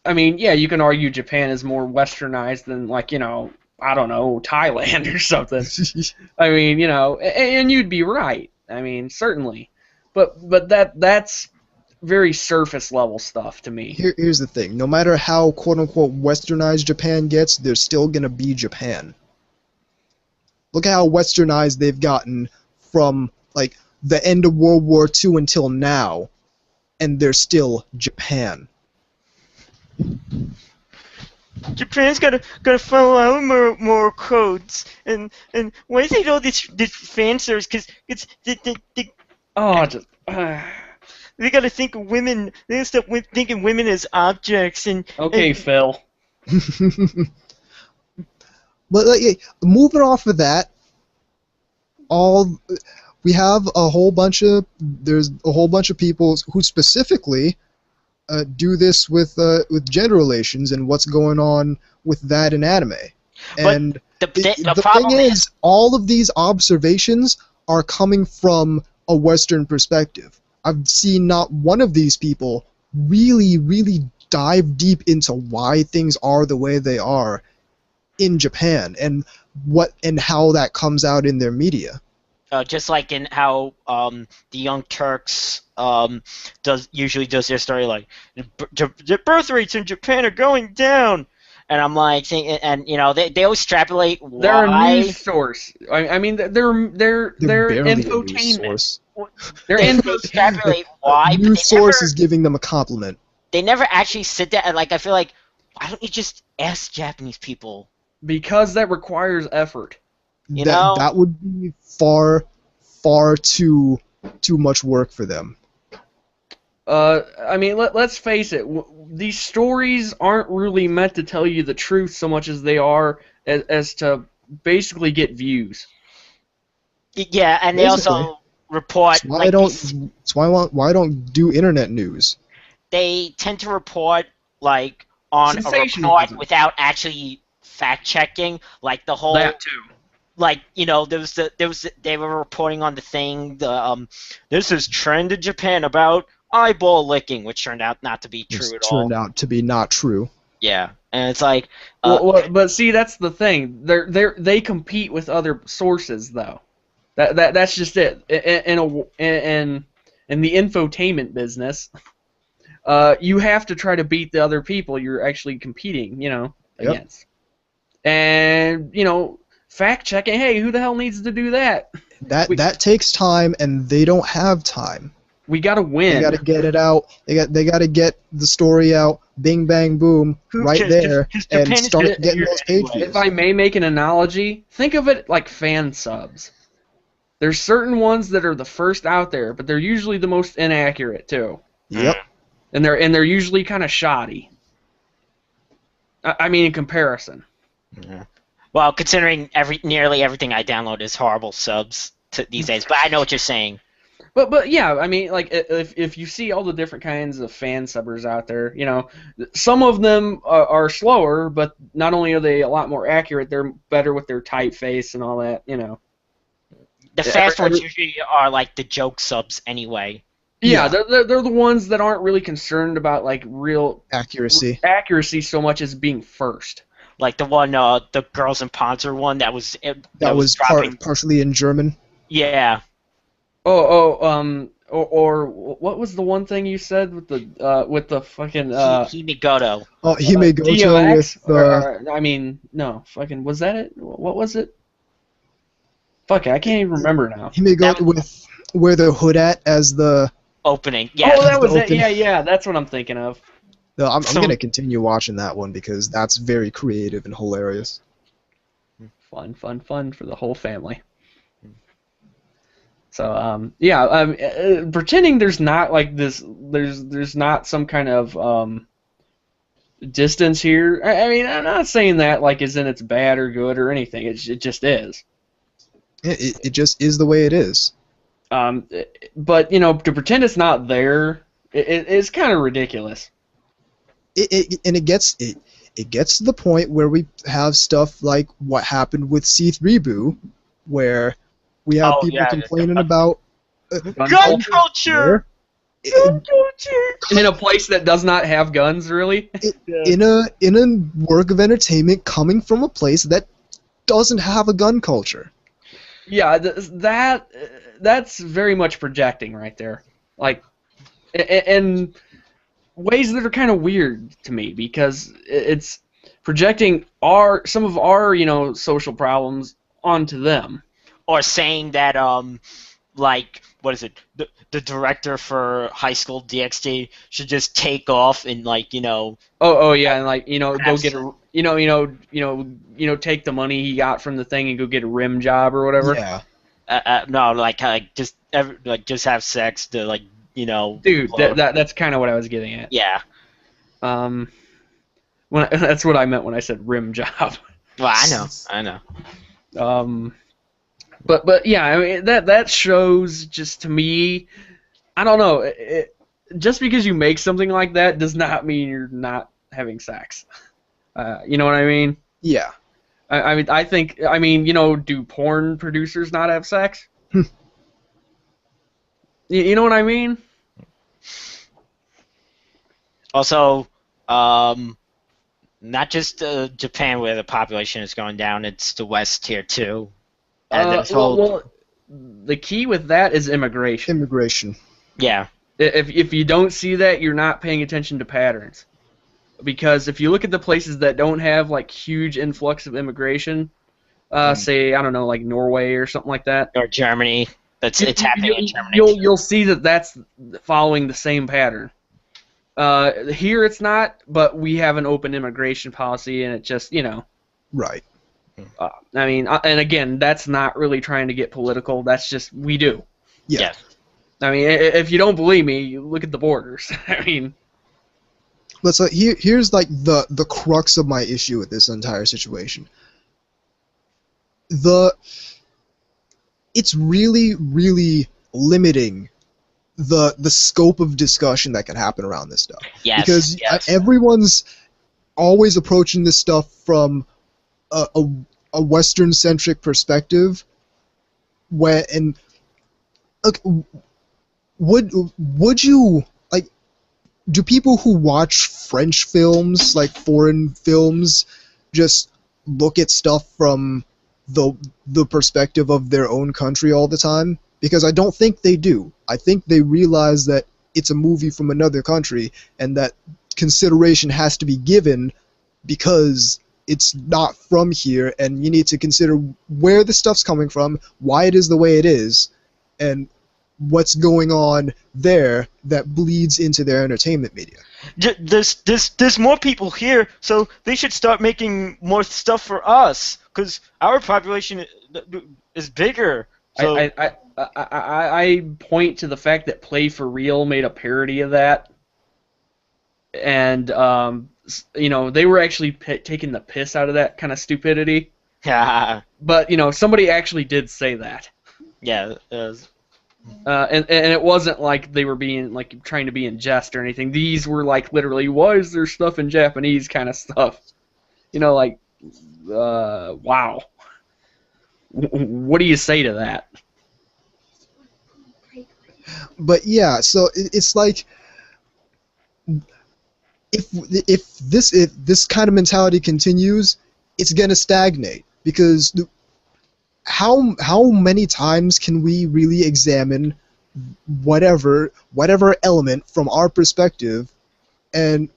I mean, yeah, you can argue Japan is more westernized than, like, I don't know, Thailand or something. I mean, and you'd be right. I mean, certainly. But that's very surface level stuff to me. Here's the thing. No matter how quote-unquote westernized Japan gets, there's still going to be Japan. Look at how westernized they've gotten from, like, the end of World War II until now, and they're still Japan. Japan's gotta follow our moral codes, and why is it all this fan service? Because they gotta think of women. They gotta stop thinking women as objects. Okay, Phil. But moving off of that, there's a whole bunch of people who specifically do this with gender relations and what's going on with that in anime. And the thing is, all of these observations are coming from a Western perspective. I've seen not one of these people really, really dive deep into why things are the way they are in Japan and how that comes out in their media. Just like in how the Young Turks usually does their story, like the birth rates in Japan are going down, and I'm like, and they always extrapolate why. They're a news source. I mean, they're infotainment. They're extrapolate why. News source is giving them a compliment. They never actually sit there and I feel like, why don't you just ask Japanese people? Because that requires effort. That would be far too much work for them. I mean, let's face it. These stories aren't really meant to tell you the truth so much as they are as to basically get views. Yeah, and they also report. That's why I don't do internet news. They tend to report on a report without actually fact checking, like the whole. That too. Like, they were reporting on the thing, this is trend in Japan about eyeball licking, which turned out not to be true at all. Turned out to be not true. Yeah, and it's like... but see, that's the thing. They compete with other sources, though. That's just it. In the infotainment business, you have to try to beat the other people you're actually competing, against. And, fact checking. Hey, who the hell needs to do that? That takes time, and they don't have time. We gotta win. They gotta get it out. They gotta get the story out. Bing bang boom, right there, and start getting those page views. If I may make an analogy, think of it like fan subs. There's certain ones that are the first out there, but they're usually the most inaccurate too. Yep. And they're usually kind of shoddy. I mean, in comparison. Yeah. Well, considering nearly everything I download is horrible subs these days, but I know what you're saying. But yeah, I mean, like if you see all the different kinds of fan subbers out there, you know, some of them are slower, but not only are they a lot more accurate, they're better with their typeface and all that, you know. The fast ones usually are like the joke subs anyway. Yeah, they're the ones that aren't really concerned about like real accuracy so much as being first. Like the one, the Girls in Panzer one that was partially in German. Yeah. Or what was the one thing you said with the fucking Himigoto. Oh, Himigoto with I mean, no, fucking was that it? What was it? Fuck it, I can't even remember now. Himigoto with where the hood at as the opening. Yeah. Oh, that was it. Yeah, that's what I'm thinking of. No, I'm gonna continue watching that one because that's very creative and hilarious. Fun for the whole family. So pretending there's not like this, there's not some kind of distance here. I mean, I'm not saying that like as in it's bad or good or anything. It just is. It just is the way it is. But you know, to pretend it's not there, it's kind of ridiculous. It gets to the point where we have stuff like what happened with C3boo, where we have people complaining about gun culture. In a place that does not have guns, really. In a work of entertainment coming from a place that doesn't have a gun culture. Yeah, that's very much projecting right there. Like, and ways that are kind of weird to me because it's projecting some of our social problems onto them. Or saying that like what is it? The director for High School DxD should just take off and like Oh yeah, and like go get a take the money he got from the thing and go get a rim job or whatever. Yeah. No, like just have sex to Dude, that's kind of what I was getting at. Yeah. That's what I meant when I said rim job. Well, I know. But yeah, I mean that shows just to me, I don't know. Just because you make something like that does not mean you're not having sex. You know what I mean? Yeah. I mean, do porn producers not have sex? You know what I mean? Also, not just Japan where the population is going down; it's the West here too. Well, the key with that is immigration. Immigration. Yeah. If you don't see that, you're not paying attention to patterns. Because if you look at the places that don't have like huge influx of immigration, say I don't know, like Norway or something like that, or Germany, it's happening in Germany. You'll see that's following the same pattern. Here it's not, but we have an open immigration policy, and it just Right. I mean, and again, that's not really trying to get political. That's just we do. Yeah. Yes. I mean, if you don't believe me, you look at the borders. I mean, here's like the crux of my issue with this entire situation. It's really, really limiting the scope of discussion that can happen around this stuff. Yes. Because everyone's always approaching this stuff from a Western-centric perspective, would you like? Do people who watch French films, like foreign films, just look at stuff from the perspective of their own country all the time? Because I don't think they do. I think they realize that it's a movie from another country and that consideration has to be given because it's not from here, and you need to consider where the stuff's coming from, why it is the way it is, and what's going on there that bleeds into their entertainment media. There's more people here, so they should start making more stuff for us, because our population is bigger. So I point to the fact that Play for Real made a parody of that, and they were actually taking the piss out of that kind of stupidity. But somebody actually did say that. Yeah. It was. And it wasn't like they were being like trying to be in jest or anything. These were like literally, why is there stuff in Japanese kind of stuff? Wow. What do you say to that? But yeah, so it's like if this kind of mentality continues, it's gonna stagnate, because how many times can we really examine whatever element from our perspective, and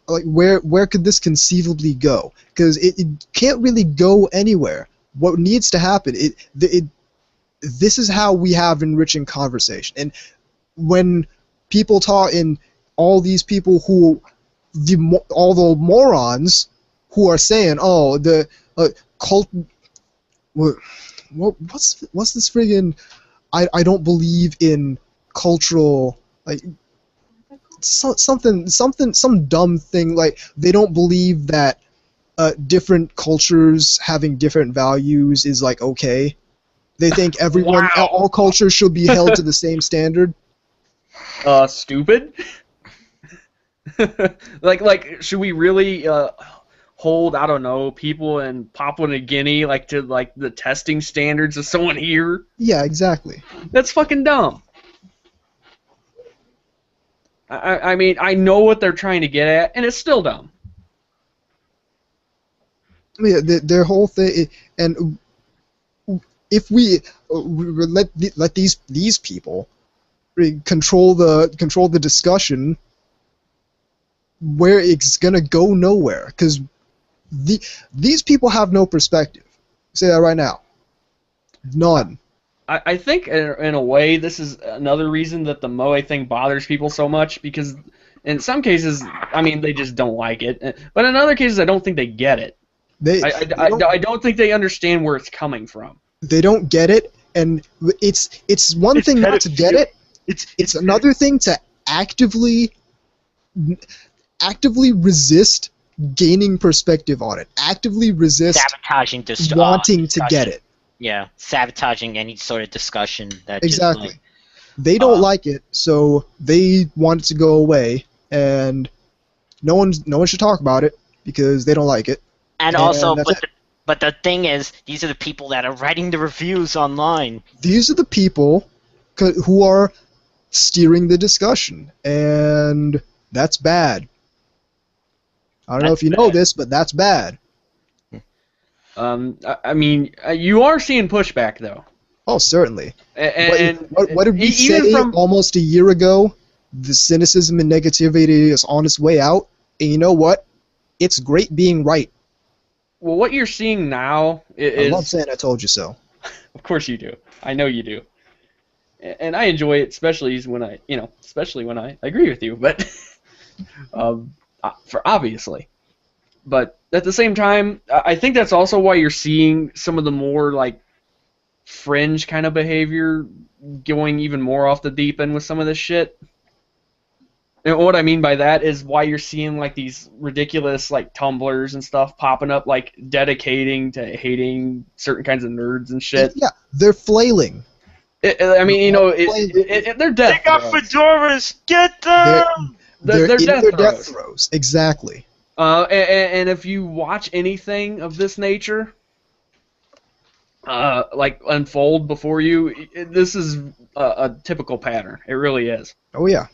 like where could this conceivably go? Because it can't really go anywhere. What needs to happen, this is how we have enriching conversation. And when people talk, and all these people all the morons who are saying, oh, the cult, what's this friggin', I don't believe in cultural, like, some dumb thing, like they don't believe that different cultures having different values is like okay. They think everyone, Wow. all cultures should be held to the same standard. Stupid? like should we really hold, I don't know, people in Papua New Guinea to the testing standards of someone here? Yeah, exactly. That's fucking dumb. I mean, I know what they're trying to get at, and it's still dumb. Yeah, their whole thing, and if we let these people control the discussion, where it's gonna go nowhere, because these people have no perspective. I'll say that right now. None. I think in a way this is another reason that the Moe thing bothers people so much, because in some cases, I mean, they just don't like it, but in other cases, I don't think they get it. I don't think they understand where it's coming from. They don't get it, and it's one thing not to get it. It's another thing to actively resist gaining perspective on it. Actively resist sabotaging wanting to get it. Yeah, sabotaging any sort of discussion that Exactly. Just, they don't like it, so they want it to go away, and no one should talk about it because they don't like it. And also, but the thing is, these are the people that are writing the reviews online. These are the people who are steering the discussion, and that's bad. I don't know if you know this, but that's bad. I mean, you are seeing pushback, though. Oh, certainly. And what did we say almost a year ago? The cynicism and negativity is on its way out, and you know what? It's great being right. Well, what you're seeing now is... I love saying I told you so. Of course you do. I know you do. And I enjoy it, especially when I agree with you, but for obviously. But at the same time, I think that's also why you're seeing some of the more fringe kind of behavior going even more off the deep end with some of this shit. And what I mean by that is why you're seeing these ridiculous Tumblrs and stuff popping up, dedicating to hating certain kinds of nerds and shit. Yeah, they're flailing. I mean, they're death They got throes. fedoras. Get them. They're in death their throes. death throes. Exactly. And if you watch anything of this nature, unfold before you, this is a typical pattern. It really is. Oh yeah.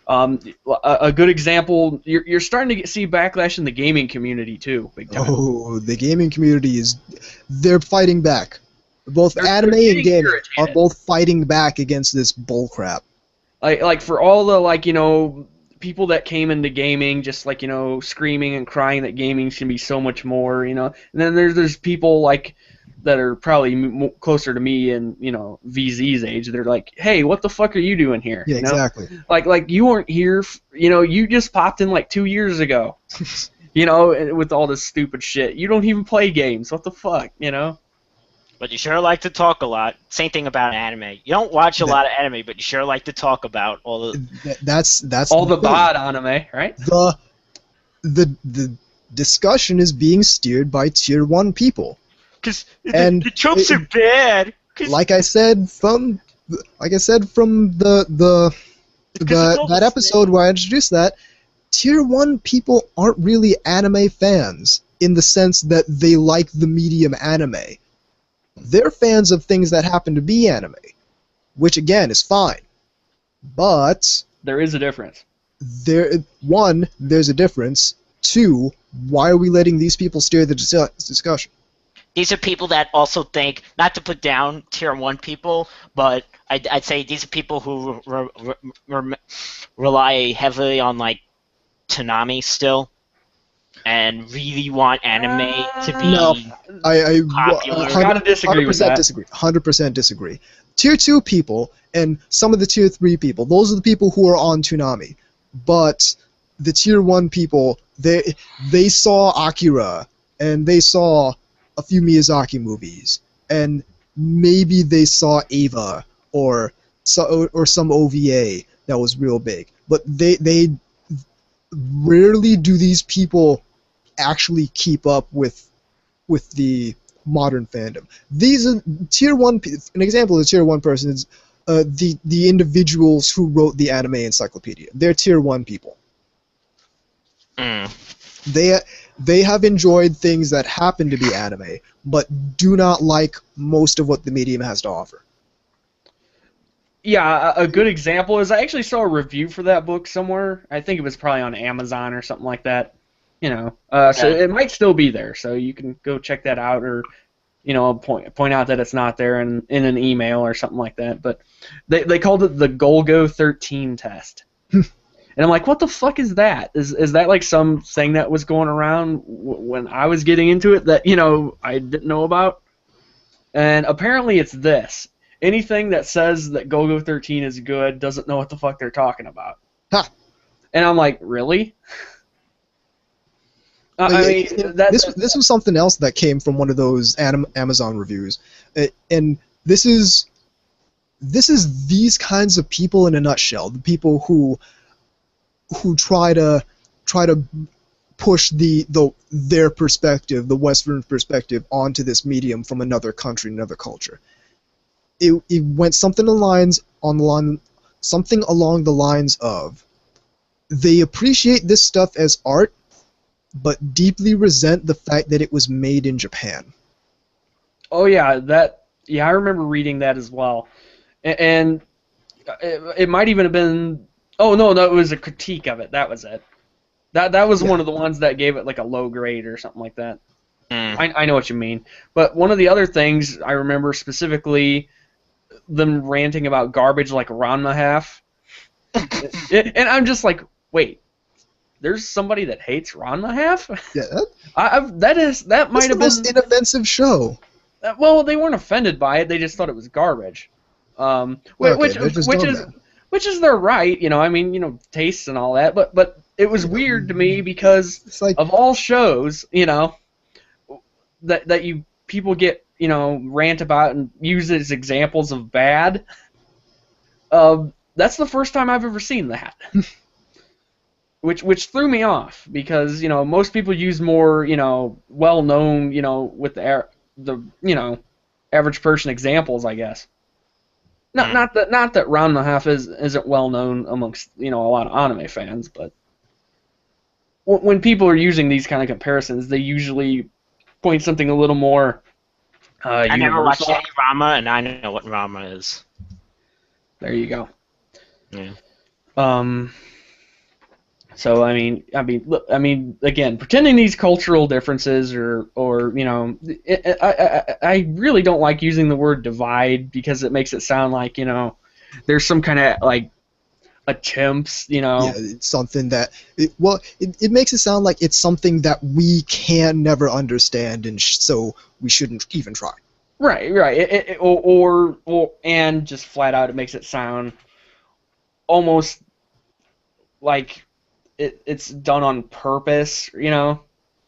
A good example, you're starting to see backlash in the gaming community too, big time. Oh, the gaming community they're fighting back. Both anime and gaming are both fighting back against this bullcrap. Like for all the people that came into gaming just screaming and crying that gaming should be so much more, and then there's people that are probably closer to me and, you know, VZ's age, they're like, hey, what the fuck are you doing here? Yeah, you know? exactly. Like you weren't here, you know, you just popped in like 2 years ago, you know, with all this stupid shit. You don't even play games. What the fuck, you know? But you sure like to talk a lot. Same thing about anime. You don't watch a lot of anime, but you sure like to talk about all the... That's all the thing. bad anime, right? The discussion is being steered by tier 1 people. Because And the tropes are bad. Like I said from that episode where I introduced that, tier 1 people aren't really anime fans in the sense that they like the medium anime. They're fans of things that happen to be anime, which again is fine. But there is a difference. There's a difference. 2, why are we letting these people steer the discussion? These are people that also think, not to put down tier 1 people, but I'd say these are people who rely heavily on, like, Toonami still, and really want anime to be popular. I gotta disagree with that. 100% disagree. Tier 2 people and some of the tier 3 people, those are the people who are on Toonami. But the tier 1 people, they saw Akira, and they saw a few Miyazaki movies, and maybe they saw Eva or some OVA that was real big. But they rarely do these people actually keep up with the modern fandom. These are tier 1. An example of a tier 1 person is the individuals who wrote the anime encyclopedia. They're tier 1 people. They have enjoyed things that happen to be anime, but do not like most of what the medium has to offer. Yeah, a good example is I actually saw a review for that book somewhere. I think it was probably on Amazon or something like that. You know, so it might still be there, so you can go check that out, or, you know, point out that it's not there in an email or something like that. But they called it the Golgo 13 test. And I'm like, what the fuck is that? Is that like some thing that was going around when I was getting into it that, you know, I didn't know about? And apparently it's this. Anything that says that Golgo 13 is good doesn't know what the fuck they're talking about. Ha! And I'm like, really? This was something else that came from one of those Amazon reviews. And this is these kinds of people in a nutshell. The people who try to push their perspective, the Western perspective, onto this medium from another country, another culture. It went something along the lines of, they appreciate this stuff as art, but deeply resent the fact that it was made in Japan. Oh yeah, I remember reading that as well, and it might even have been. Oh no, it was a critique of it. That was it. That was one of the ones that gave it like a low grade or something like that. I know what you mean. But one of the other things I remember specifically, them ranting about garbage like Ranma half, and I'm just like, wait, there's somebody that hates Ranma half? Yeah, that might have been the most inoffensive show. Well, they weren't offended by it. They just thought it was garbage. Which is their right, you know. I mean, you know, tastes and all that. But it was weird to me because it's like, of all shows, you know, that people get, you know, rant about and use as examples of bad. That's the first time I've ever seen that. Which threw me off because, you know, most people use more, you know, well-known, you know, with the you know, average person examples, I guess. Not that Ranma half isn't well known amongst, you know, a lot of anime fans, but when people are using these kind of comparisons, they usually point something a little more I never watched any Ranma, and I know what Ranma is. There you go. Yeah. So I mean, again, pretending these cultural differences or you know, I really don't like using the word divide because it makes it sound like, you know, there's some kind of like attempts, you know. Yeah, it's something that it makes it sound like it's something that we can never understand, and so we shouldn't even try. Right. And just flat out, it makes it sound almost like it's done on purpose, you know?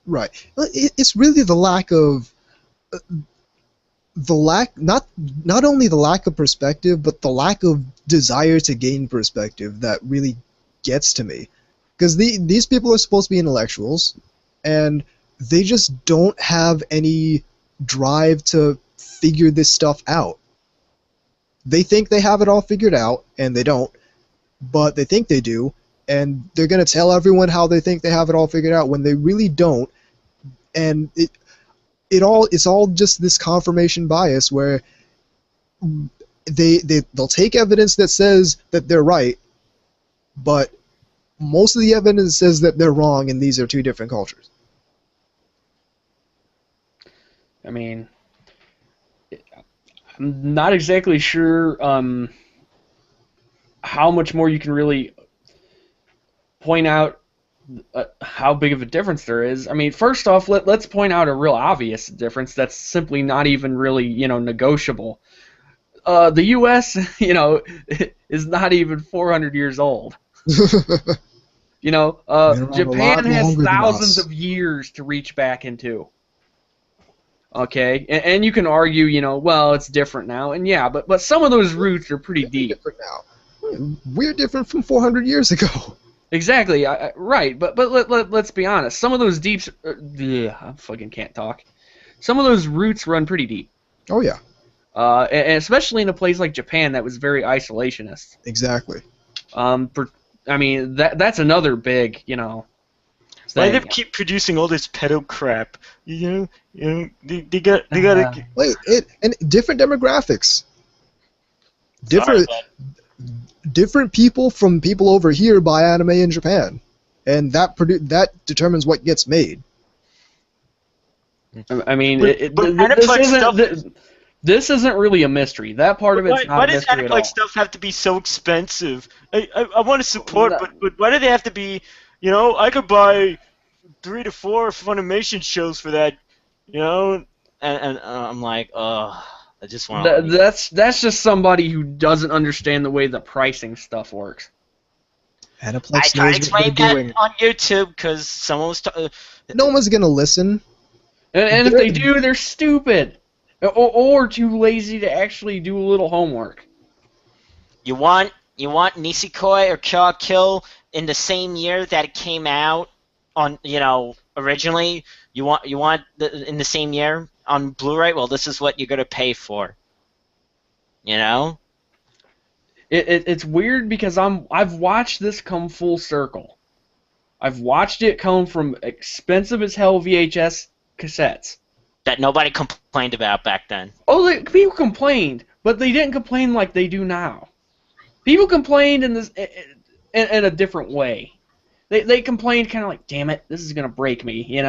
Right. It's really the lack of not only the lack of perspective, but the lack of desire to gain perspective that really gets to me. Because these people are supposed to be intellectuals, and they just don't have any drive to figure this stuff out. They think they have it all figured out, and they don't, but they think they do, and they're going to tell everyone how they think they have it all figured out when they really don't, and it's all just this confirmation bias where they'll take evidence that says that they're right, but most of the evidence says that they're wrong, and these are two different cultures. I mean, I'm not exactly sure how much more you can really point out how big of a difference there is. I mean, first off, let's point out a real obvious difference that's simply not even really, negotiable. The U.S., is not even 400 years old. Japan has thousands of years to reach back into. Okay, and you can argue, well, it's different now, and yeah, but some of those roots are pretty deep. Different now. We're different from 400 years ago. Exactly, right, but let's be honest. Some of those deeps, I fucking can't talk. Some of those roots run pretty deep. Oh yeah. And especially in a place like Japan that was very isolationist. Exactly. That's another big, thing. Why they keep producing all this pedo crap? They gotta. Wait, and different demographics. Different people from people over here buy anime in Japan, and that determines what gets made. I mean, this isn't really a mystery. That part of it's not a mystery at all. Why does Aniplex stuff have to be so expensive? I want to support, but why do they have to be? I could buy 3 to 4 Funimation shows for that. And I'm like, I just want. That's just somebody who doesn't understand the way the pricing stuff works. Aniplex I tried to explain that on YouTube because someone was. No one's gonna listen. And if they do, they're stupid, or too lazy to actually do a little homework. You want Nisekoi or Kill Kill in the same year that it came out on originally. You want in the same year on Blu-ray. Well, this is what you're gonna pay for. It's weird because I've watched this come full circle. I've watched it come from expensive as hell VHS cassettes that nobody complained about back then. Oh, people complained, but they didn't complain like they do now. People complained in a different way. They complained kind of like, damn it, this is gonna break me,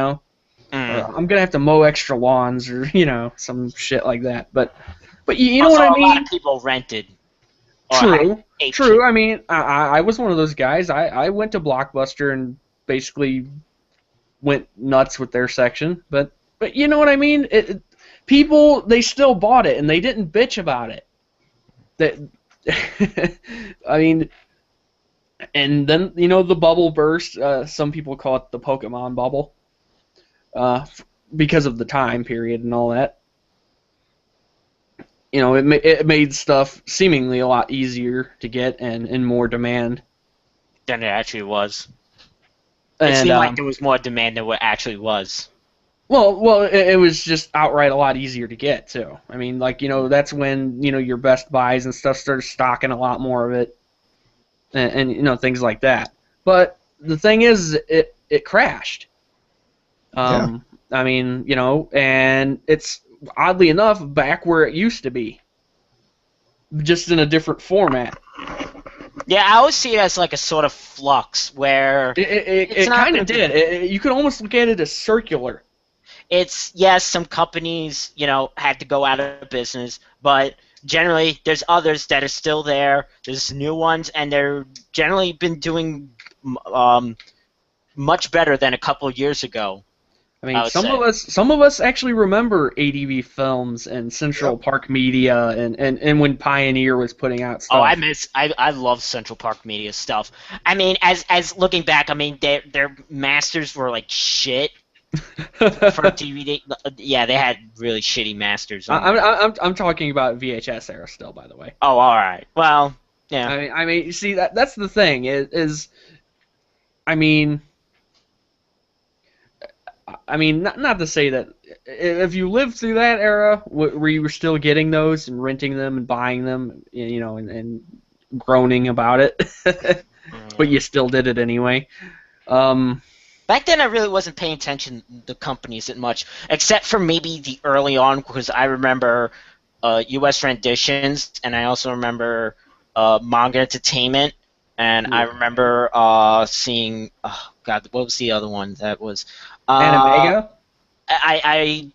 I'm gonna have to mow extra lawns or some shit like that. But you know also, what I mean? A lot of people rented. True. I mean, I was one of those guys. I went to Blockbuster and basically went nuts with their section. But you know what I mean? People, they still bought it and they didn't bitch about it. I mean, and then the bubble burst. Some people call it the Pokemon bubble, because of the time period and all that. It made stuff seemingly a lot easier to get and in more demand than it actually was. It seemed like there was more demand than what actually was. Well, it was just outright a lot easier to get too. I mean, that's when your Best Buys and stuff started stocking a lot more of it, and things like that. But the thing is, it crashed. Yeah. I mean, and it's oddly enough back where it used to be, just in a different format. Yeah, I always see it as like a sort of flux where it kind of did. You could almost look at it as circular. It's, yes, some companies, had to go out of business, but generally there's others that are still there. There's new ones, and they're generally been doing much better than a couple of years ago. I mean, some of us actually remember ADV Films and Central Park Media and when Pioneer was putting out stuff. Oh, I love Central Park Media stuff. I mean, as looking back, I mean, their masters were like shit for DVD. Yeah, they had really shitty masters. I'm talking about VHS era still, by the way. Oh, all right. Well, yeah. I mean, you see, that's the thing I mean, not to say that if you lived through that era where you were still getting those and renting them and buying them, you know, and groaning about it, but you still did it anyway. Back then, I really wasn't paying attention to the companies that much, except for maybe the early on, because I remember U.S. renditions, and I also remember Manga Entertainment, and I remember seeing, oh God, what was the other one that was? Animega? I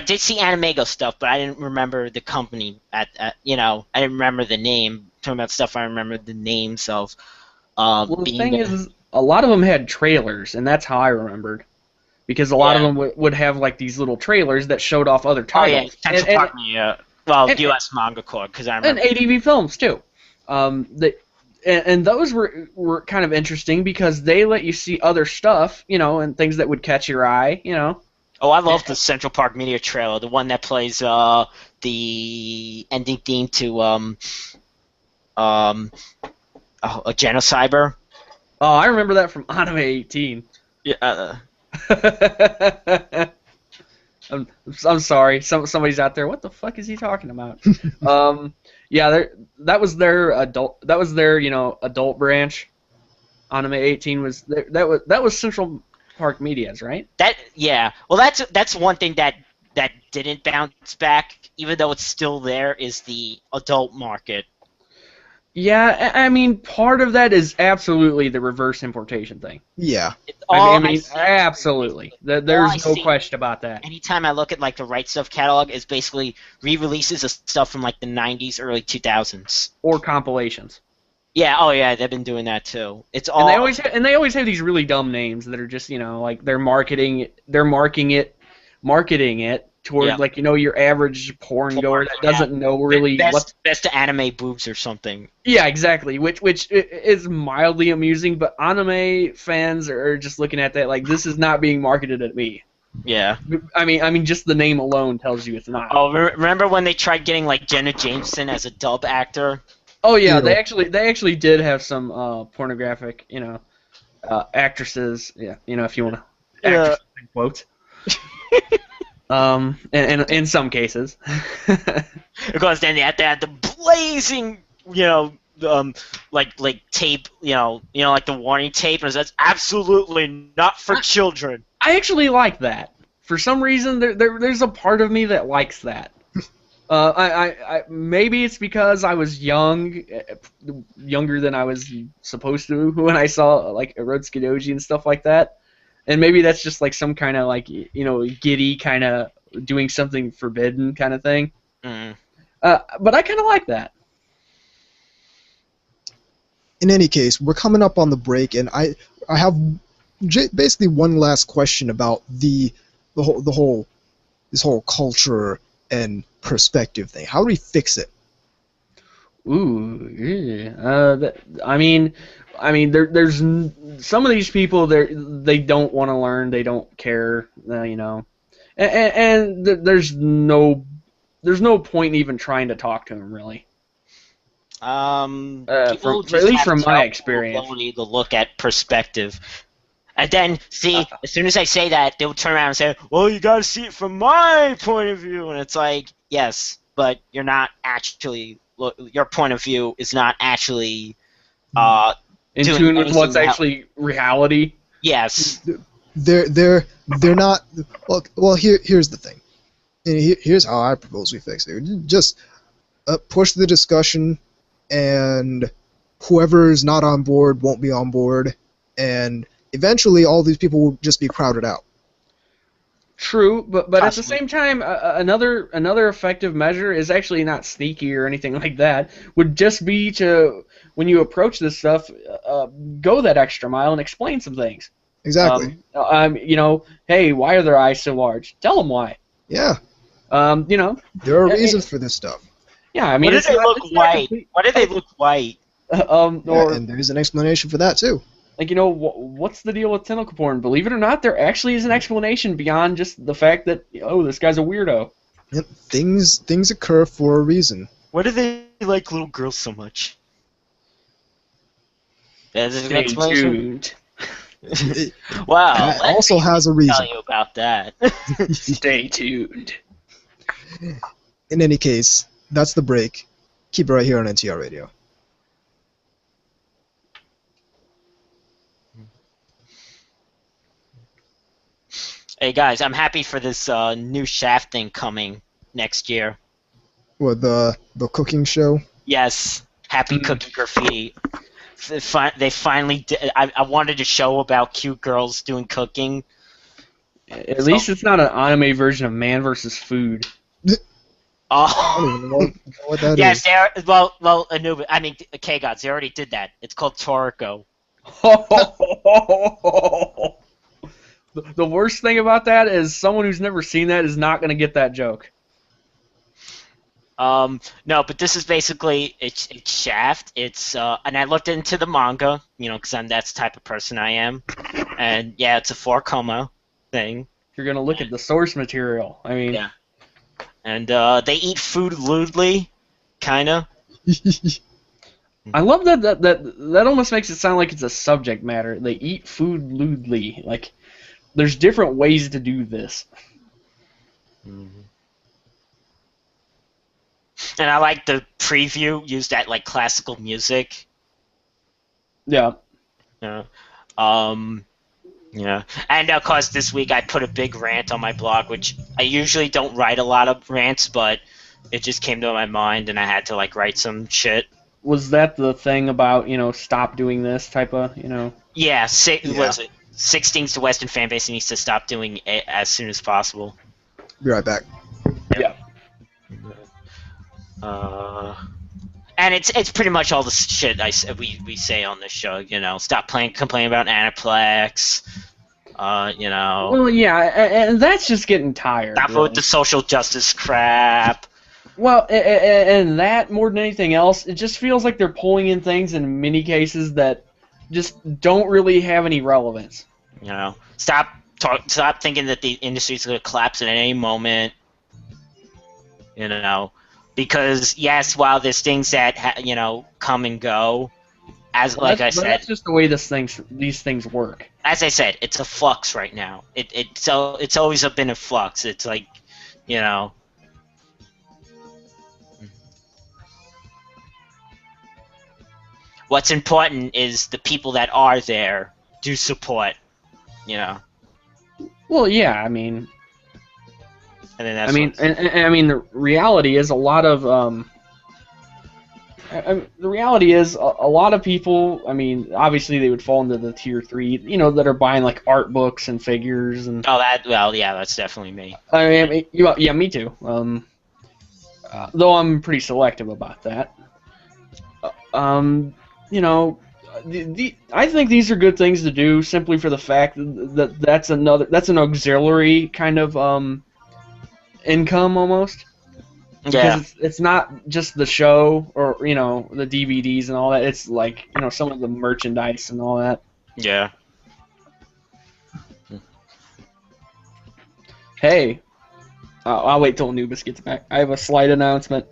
did see Animego stuff, but I didn't remember the company you know, I didn't remember the name. Talking about stuff, I remember the names of. Well, the thing is, a lot of them had trailers, and that's how I remembered. Because a lot of them would have like these little trailers that showed off other titles. Oh yeah, Central Park Media. Well, U.S. Manga Corp, because I remember. And ADV Films too. And those were kind of interesting because they let you see other stuff, you know, and things that would catch your eye, you know. Oh, I love the Central Park Media trailer, the one that plays the ending theme to a Genocyber. Oh, I remember that from Anime 18. Yeah. I'm sorry. Somebody's out there. What the fuck is he talking about? Yeah, that was their adult. That was their adult branch. Anime 18 was that was Central Park Media's, right? Well, that's one thing that didn't bounce back, even though it's still there, is the adult market. Yeah, I mean, part of that is absolutely the reverse importation thing. Yeah. I mean, absolutely. There's no question about that. Anytime I look at like the Right Stuff catalog, it's basically re-releases of stuff from like the 90s, early 2000s. Or compilations. Yeah, oh yeah, they've been doing that too. It's all and they always have these really dumb names that are just, like they're marketing it toward like your average porn goer that doesn't know really best anime boobs or something. Yeah, exactly. Which is mildly amusing, but anime fans are just looking at that like this is not being marketed at me. Yeah. I mean, just the name alone tells you it's not. Oh, remember when they tried getting like Jenna Jameson as a dub actor? Oh yeah, they actually did have some pornographic, actresses. Yeah, if you want to actresses in quotes. And in some cases. Because then they had to have the blazing, like tape, like the warning tape, and that's absolutely not for children. I actually like that. For some reason, there's a part of me that likes that. I maybe it's because I was younger than I was supposed to when I saw like Erotsuki Doji and stuff like that. And maybe that's just like some kind of like giddy kind of doing something forbidden kind of thing. Mm. But I kind of like that. In any case, we're coming up on the break, and I have basically one last question about this whole culture and perspective thing. How do we fix it? Ooh, yeah. I mean, there's some of these people they don't want to learn, they don't care, and there's no point in even trying to talk to them really. At least from my experience, ability to look at perspective, and then see as soon as I say that, they'll turn around and say, "Well, you got to see it from my point of view," and it's like, yes, but you're not actually. Your point of view is not actually. In tune with what's actually reality. Yes. They're not. Well, here's the thing. And here's how I propose we fix it. Just push the discussion, and whoever is not on board won't be on board, and eventually all these people will just be crowded out. True, but at the same time, another effective measure is actually not sneaky or anything like that. Would just be to, when you approach this stuff, go that extra mile and explain some things. Exactly. Hey, why are their eyes so large? Tell them why. Yeah. You know, There are reasons for this stuff. yeah, I mean, Why do it's they not, look it's not white? complete. Why do they look white? Yeah, Or and there's an explanation for that too. like, what's the deal with tentacle porn? Believe it or not, there actually is an explanation beyond just the fact that, this guy's a weirdo. Yep, things occur for a reason. Why do they like little girls so much? There's an Stay explanation. tuned. Wow. That let also me has a tell reason. you about that. Stay tuned. In any case, that's the break. Keep it right here on NTR Radio. Hey guys, I'm happy for this new Shaft thing coming next year. What, the cooking show? Yes, Happy Cookie Graffiti. They finally did. I wanted a show about cute girls doing cooking. At least it's not an anime version of Man vs. Food. I don't even Oh, know what that yes, is. they are. Well, Anubis. I mean, K-Gods. They already did that. It's called Toriko. The worst thing about that is someone who's never seen that is not going to get that joke. No, but this is basically it's Shaft. It's and I looked into the manga, because I'm that's the type of person I am, and yeah, it's a 4 thing. You're going to look at the source material. I mean, Yeah. And they eat food lewdly, kinda. I love that almost makes it sound like it's a subject matter. They eat food lewdly. Like, there's different ways to do this. And I like the preview used that like classical music. Yeah. Yeah. Yeah. And of course, this week I put a big rant on my blog, which I usually don't write a lot of rants, but it just came to my mind, and I had to like write some shit. Was that the thing about, stop doing this type of, Yeah. Yeah. Was it 16's the Western fan base needs to stop doing it as soon as possible. Be right back. Yeah. And it's pretty much all the shit we say on this show. Stop complaining about Aniplex. Well, yeah, and that's just getting tired. Stop really. with the social justice crap. Well, and that more than anything else, it just feels like they're pulling in things in many cases that just don't really have any relevance. Stop thinking that the industry's going to collapse at any moment. Because yes, while there's things that come and go, But that's just the way these things work. As I said, it's a flux right now. It's always been a flux. It's like, what's important is the people that are there do support. Well, yeah, I mean, And then that's I mean, the reality is a lot of the reality is a lot of people. I mean, obviously they would fall into the tier 3, that are buying like art books and figures and. that's definitely me. I mean, yeah, me too. Though I'm pretty selective about that. I think these are good things to do simply for the fact that that's an auxiliary kind of income almost. Yeah. Because it's not just the show or the DVDs and all that. It's like some of the merchandise and all that. Yeah. Hey, I'll wait till Anubis gets back. I have a slight announcement.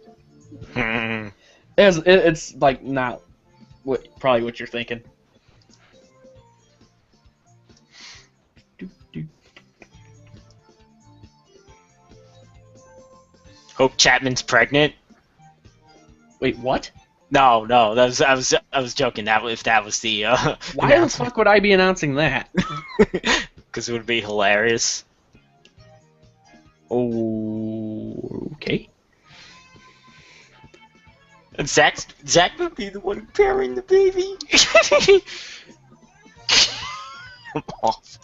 It's like not probably what you're thinking. Hope Chapman's pregnant. Wait, what? No, I was joking. If that was the Why the fuck would I be announcing that? Because it would be hilarious. Okay. And Zach would be the one carrying the baby. I'm off.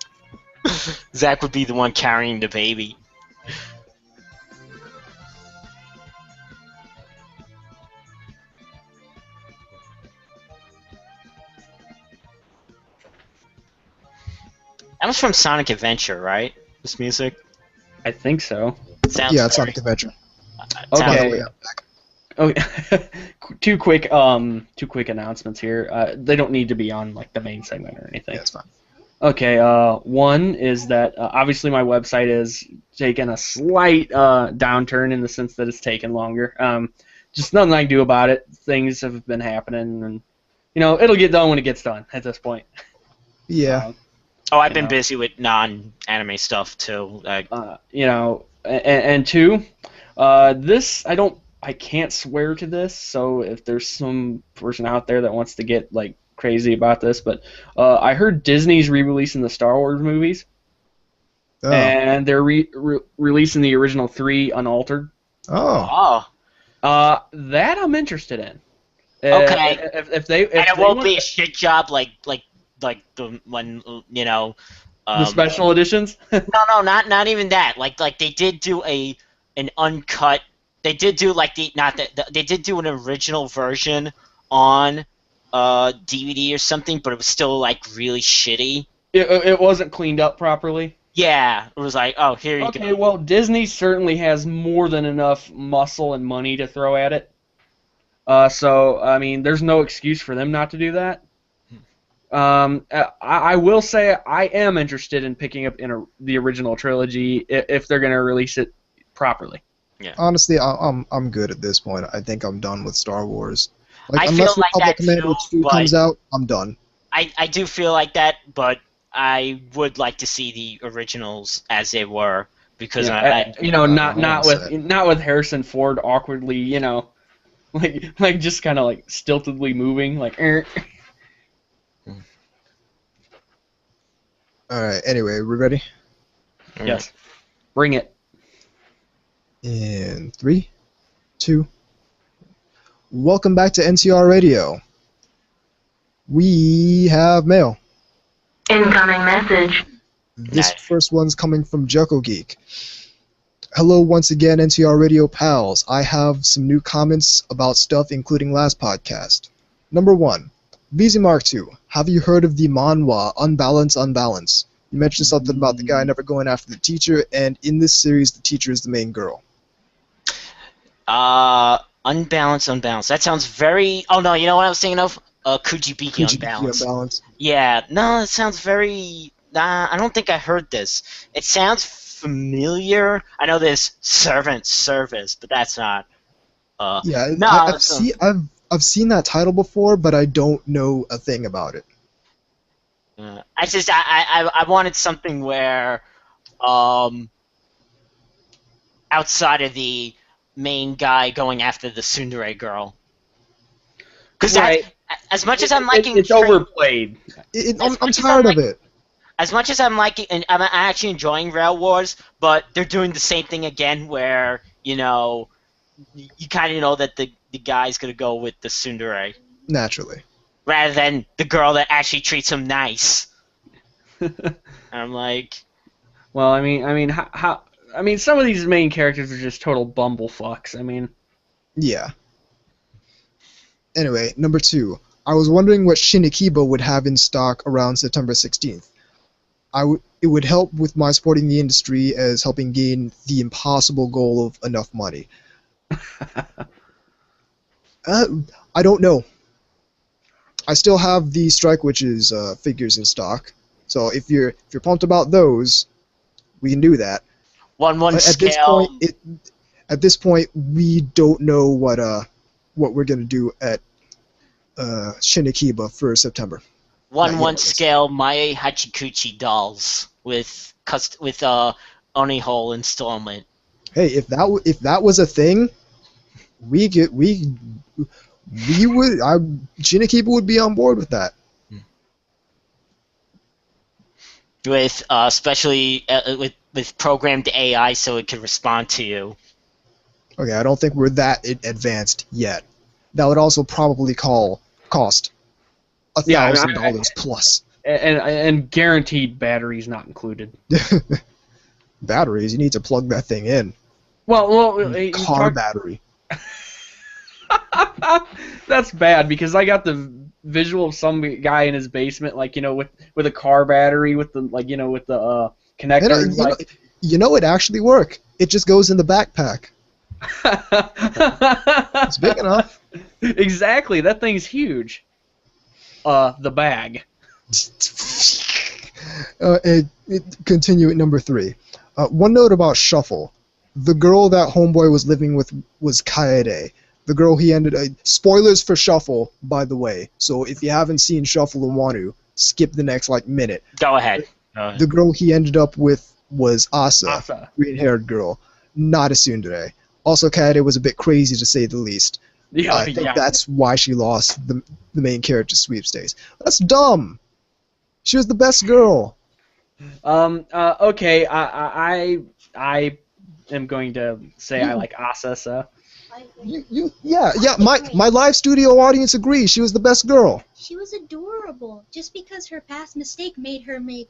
Zach would be the one carrying the baby. That was from Sonic Adventure, right? This music. I think so. Sounds Yeah, it's very- Sonic Adventure. sounds- By the Okay. way, I'm back. Okay. Two quick announcements here. They don't need to be on like the main segment or anything. Yeah, it's fine. Okay, one is that obviously my website is taking a slight downturn in the sense that it's taken longer. Just nothing I can do about it. Things have been happening, and it'll get done when it gets done. At this point. Yeah. Oh, I've You been know. busy with non-anime stuff too. And two, this I can't swear to this. So if there's some person out there that wants to get like crazy about this, but I heard Disney's re-releasing the Star Wars movies, Oh. and they're releasing the original 3 unaltered. Oh. Oh, That I'm interested in. Okay. If they and it they won't want be a shit job like the when the special editions. No, not even that. Like they did do an uncut. They did do like they did do an original version on DVD or something, but it was still like really shitty. It wasn't cleaned up properly. Yeah, it was like, oh, here you Okay, go. well, Disney certainly has more than enough muscle and money to throw at it. So, I mean, there's no excuse for them not to do that. I will say I am interested in picking up the original trilogy if they're going to release it properly. Honestly, I'm good at this point. I think I'm done with Star Wars. I Unless feel like Republic that Commando too, 2 but- comes out, I'm done. I do feel like that, but I would like to see the originals as they were because Yeah, I not well with Harrison Ford awkwardly, like just kind of like stiltedly moving, like. Alright, anyway, we ready? Yes, bring it. In 3, 2. Welcome back to NTR Radio. We have mail. Incoming message. This Nice. first one's coming from Joko Geek. Hello once again, NTR Radio pals. I have some new comments about stuff including last podcast. Number 1. VZ Mark II. Have you heard of the manhwa Unbalance? You mentioned something about the guy never going after the teacher, and in this series the teacher is the main girl. Unbalance. That sounds very. Oh no, you know what I was thinking of? Kujibiki Unbalance. Unbalance. Yeah, no, it sounds very. Nah, I don't think I heard this. It sounds familiar. I know there's servant service, but that's not. Yeah, No, I've seen that title before, but I don't know a thing about it. I wanted something where, outside of the main guy going after the tsundere girl. Because Right. as much as I'm liking, it's overplayed. I'm much as tired I'm of it. as much as I'm liking, and I'm actually enjoying Rail Wars, but they're doing the same thing again, where you kind of know that the guy's gonna go with the tsundere Naturally. rather than the girl that actually treats him nice. And I'm like, Well, I mean, how? I mean, some of these main characters are just total bumblefucks. I mean, Yeah. Anyway, number 2. I was wondering what Shinikiba would have in stock around September 16th. It would help with my supporting the industry as helping gain the impossible goal of enough money. I don't know. I still have the Strike Witches figures in stock, so if you're pumped about those, we can do that. 1/1 At scale. this point, we don't know what we're gonna do at Shinikiba for September. 1/1 yet. scale Mae Hachikuchi dolls with Onihole installment. Hey, if that was a thing, Shinikiba would be on board with that. With especially with programmed AI so it could respond to you. Okay, I don't think we're that advanced yet. That would also probably cost Yeah, $1,000 plus. and guaranteed batteries not included. Batteries, you need to plug that thing in. Well, you Car talk- battery. That's bad because I got the visual of some guy in his basement, like with a car battery, with the with the connectors. It actually work. It just goes in the backpack. It's big enough. Exactly. That thing's huge. The bag. Continue at number 3. One note about Shuffle. The girl that Homeboy was living with was Kaede. The girl he ended... spoilers for Shuffle, by the way. So if you haven't seen Shuffle and want to, skip the next, minute. Go ahead. The girl he ended up with was Asa. Green-haired girl. Not a tsundere. Also, Kaede was a bit crazy, to say the least. Yeah, I think that's why she lost the main character sweepstakes. That's dumb! She was the best girl! Okay, I am going to say I like Asa, so... My live studio audience agrees. She was the best girl. She was adorable. Just because her past mistake made her make,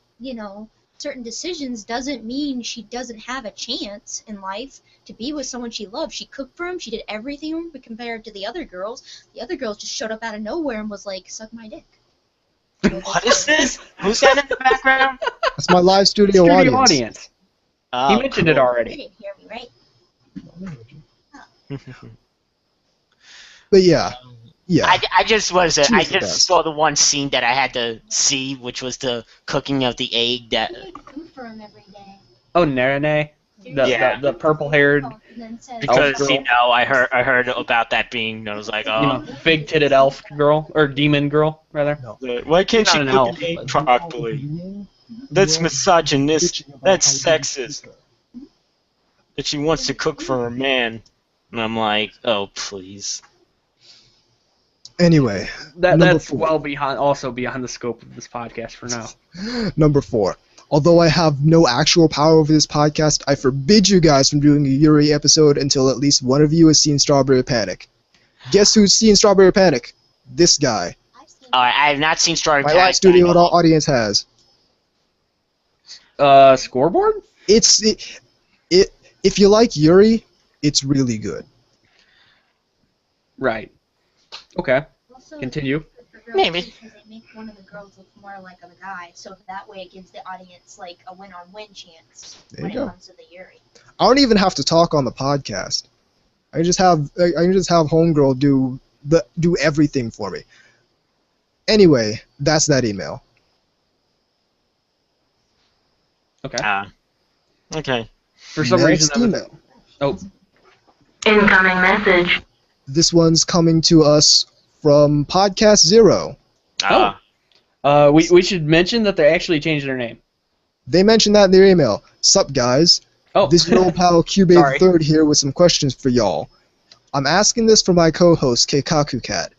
certain decisions doesn't mean she doesn't have a chance in life to be with someone she loved. She cooked for him. She did everything, but compared to the other girls, the other girls just showed up out of nowhere and was like, suck my dick. What is this? Who's that in the background? That's my live studio audience. He mentioned it already. You didn't hear me, right? But yeah. I just best. saw the one scene that I had to see, which was the cooking of the egg. That You cook for him every day. Oh, Narene? The purple-haired... because girl. I heard about that being. I was like, oh, big-titted elf girl, or demon girl, rather. No. Why can't Not she an cook elf, an egg but- properly? That's misogynist. That's sexist. That she wants to cook for her man. And I'm like, oh, please. Anyway, That's 4. beyond the scope of this podcast for now. Number 4. Although I have no actual power over this podcast, I forbid you guys from doing a Yuri episode until at least one of you has seen Strawberry Panic. Guess who's seen Strawberry Panic? This guy. I have not seen Strawberry My Panic. live studio audience has. Scoreboard? If you like Yuri, it's really good. Right. Okay. Also, Continue. for girls, Maybe. because they make one of the girls look more like a guy, so that way it gives the audience a win-on-win chance There when you it go. comes to the Yuri. I don't even have to talk on the podcast. I can just have Homegirl do everything for me. Anyway, that's that email. Okay. Okay. For some Next reason, email. Incoming message. This one's coming to us from Podcast Zero. we should mention that they actually changed their name. They mentioned that in their email. Sup, guys? Oh. This is your old pal Cube Sorry. 3rd here with some questions for y'all. I'm asking this for my co-host Keikaku Cat.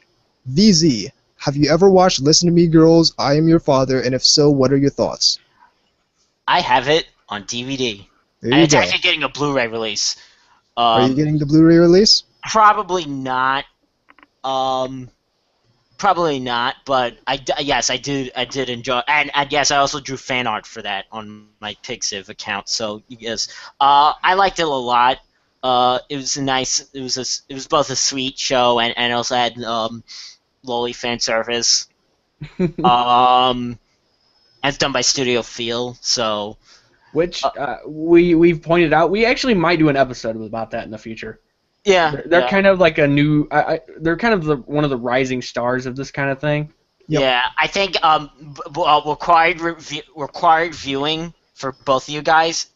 VZ, have you ever watched Listen to Me Girls, I Am Your Father, and if so, what are your thoughts? I have it on DVD. There And you it's go. actually getting a Blu-ray release. Are you getting the Blu-ray release? Probably not. Probably not. But yes, I did enjoy. And yes, I also drew fan art for that on my Pixiv account. So yes, I liked it a lot. It was a nice. It was both a sweet show and also had lolly fan service. And it's done by Studio Feel. So. Which we've pointed out. We actually might do an episode about that in the future. Yeah, They're kind of like a new. They're kind of one of the rising stars of this kind of thing. Yep. Yeah, I think required viewing for both of you guys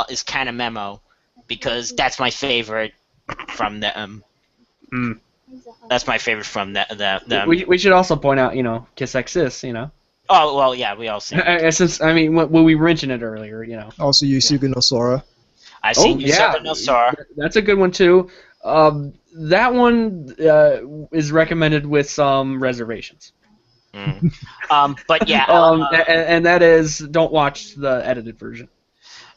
is kind of Memo, because that's my favorite from them. That's my favorite from them. We should also point out, Kiss X Sis, Oh well, yeah, we all seen. Since when we mentioned it earlier, Also, Yusuke no Sora. I've seen you no Star. That's a good one too. That one is recommended with some reservations. But yeah. And that is, don't watch the edited version.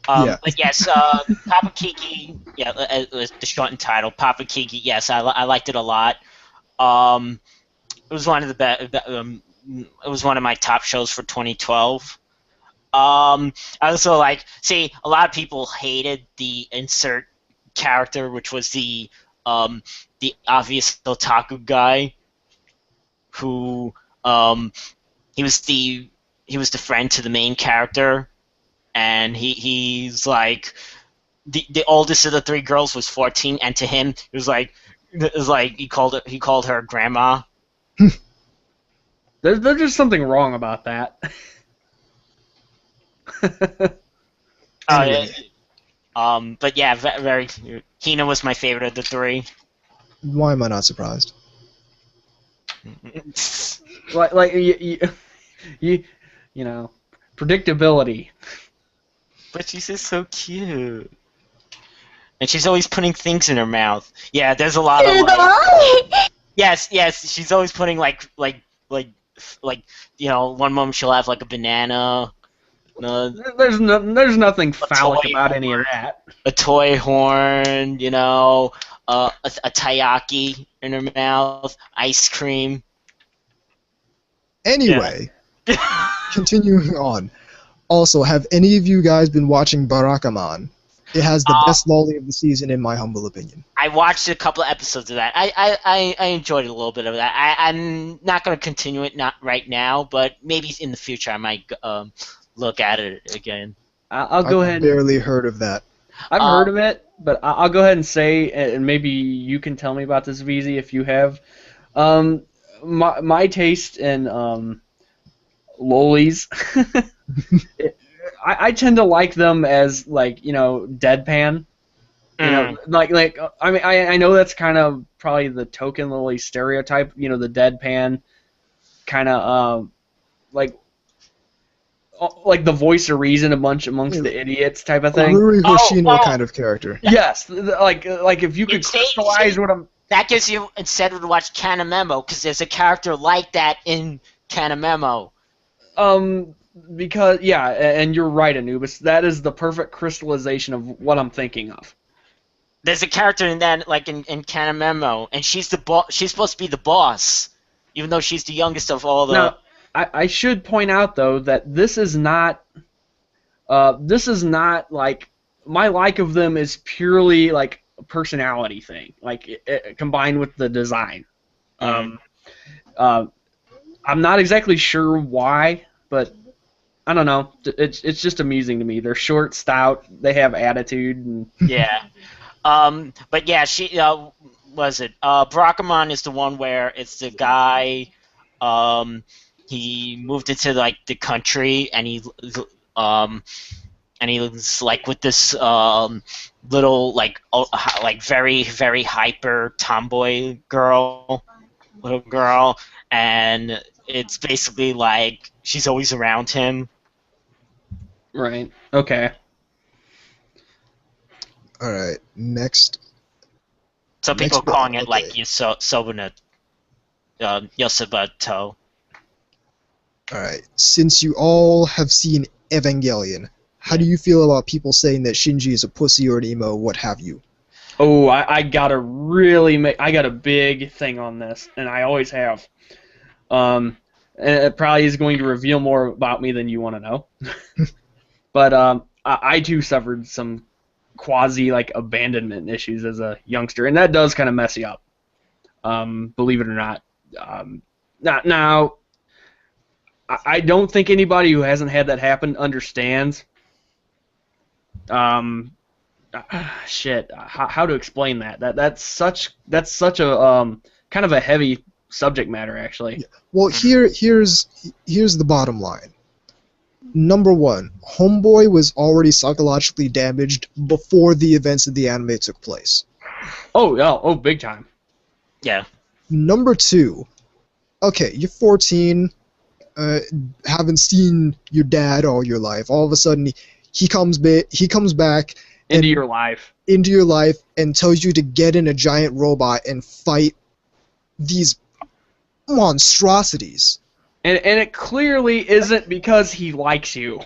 Yeah. But yes, Papa Kiki. Yeah, it was the shortened title. Papa Kiki. Yes, I liked it a lot. It was one of the best. It was one of my top shows for 2012. I also see a lot of people hated the insert character, which was the obvious otaku guy. who he was the friend to the main character, and he's like the oldest of the three girls was 14, and to him it was like he called her grandma. There's just something wrong about that. Anyway. But yeah, very. Hina was my favorite of the three. Why am I not surprised? like you know, predictability. But she's just so cute. And she's always putting things in her mouth. Yeah, there's a lot of like, yes, she's always putting like one moment she'll have like a banana. There's nothing phallic about any of that. A toy horn, a taiyaki in her mouth, ice cream. Anyway, continuing on. Also, have any of you guys been watching Barakamon? It has the best lolly of the season, in my humble opinion. I watched a couple of episodes of that. I enjoyed a little bit of that. I'm not going to continue it, not right now, but maybe in the future I might look at it again. I'll go ahead. I've barely heard of that. I've heard of it, but I'll go ahead and say, and maybe you can tell me about this, VZ, if you have. My taste in lolis, I tend to like them as deadpan. Like I mean I know that's kind of probably the token loli stereotype. The deadpan kind of like the voice of reason amongst the idiots type of thing. Ruri Hoshino kind of character. Yes, like if you could crystallize what I'm. That gives you instead of to watch Kanamemo, because there's a character like that in Kanamemo. Because and you're right, Anubis. That is the perfect crystallization of what I'm thinking of. There's a character in that, like in Kanamemo, and she's supposed to be the boss, even though she's the youngest of all the. Now, I should point out though that this is not like my like of them is purely like a personality thing, like combined with the design. I'm not exactly sure why, but I don't know. It's just amusing to me. They're short, stout. They have attitude. And yeah. But yeah, she was it. Barakamon is the one where it's the guy. He moved into like the country, and he was like with this little like very very hyper tomboy little girl, and it's basically like she's always around him. Right. Okay. All right. Next. Some people are calling it like Yosobato. All right. Since you all have seen Evangelion, how do you feel about people saying that Shinji is a pussy or an emo, what have you? Oh, I gotta really I got a big thing on this, and I always have. And it probably is going to reveal more about me than you want to know. But I too suffered some quasi like abandonment issues as a youngster, and that does kind of mess you up. Believe it or not. Now, I don't think anybody who hasn't had that happen understands. Shit. How to explain that? That's such a kind of a heavy subject matter, actually. Yeah. Well, here's the bottom line. Number one, Homeboy was already psychologically damaged before the events of the anime took place. Oh, big time. Yeah. Number two, okay, you're 14, haven't seen your dad all your life. All of a sudden, he comes back into your life and tells you to get in a giant robot and fight these monstrosities. And it clearly isn't because he likes you.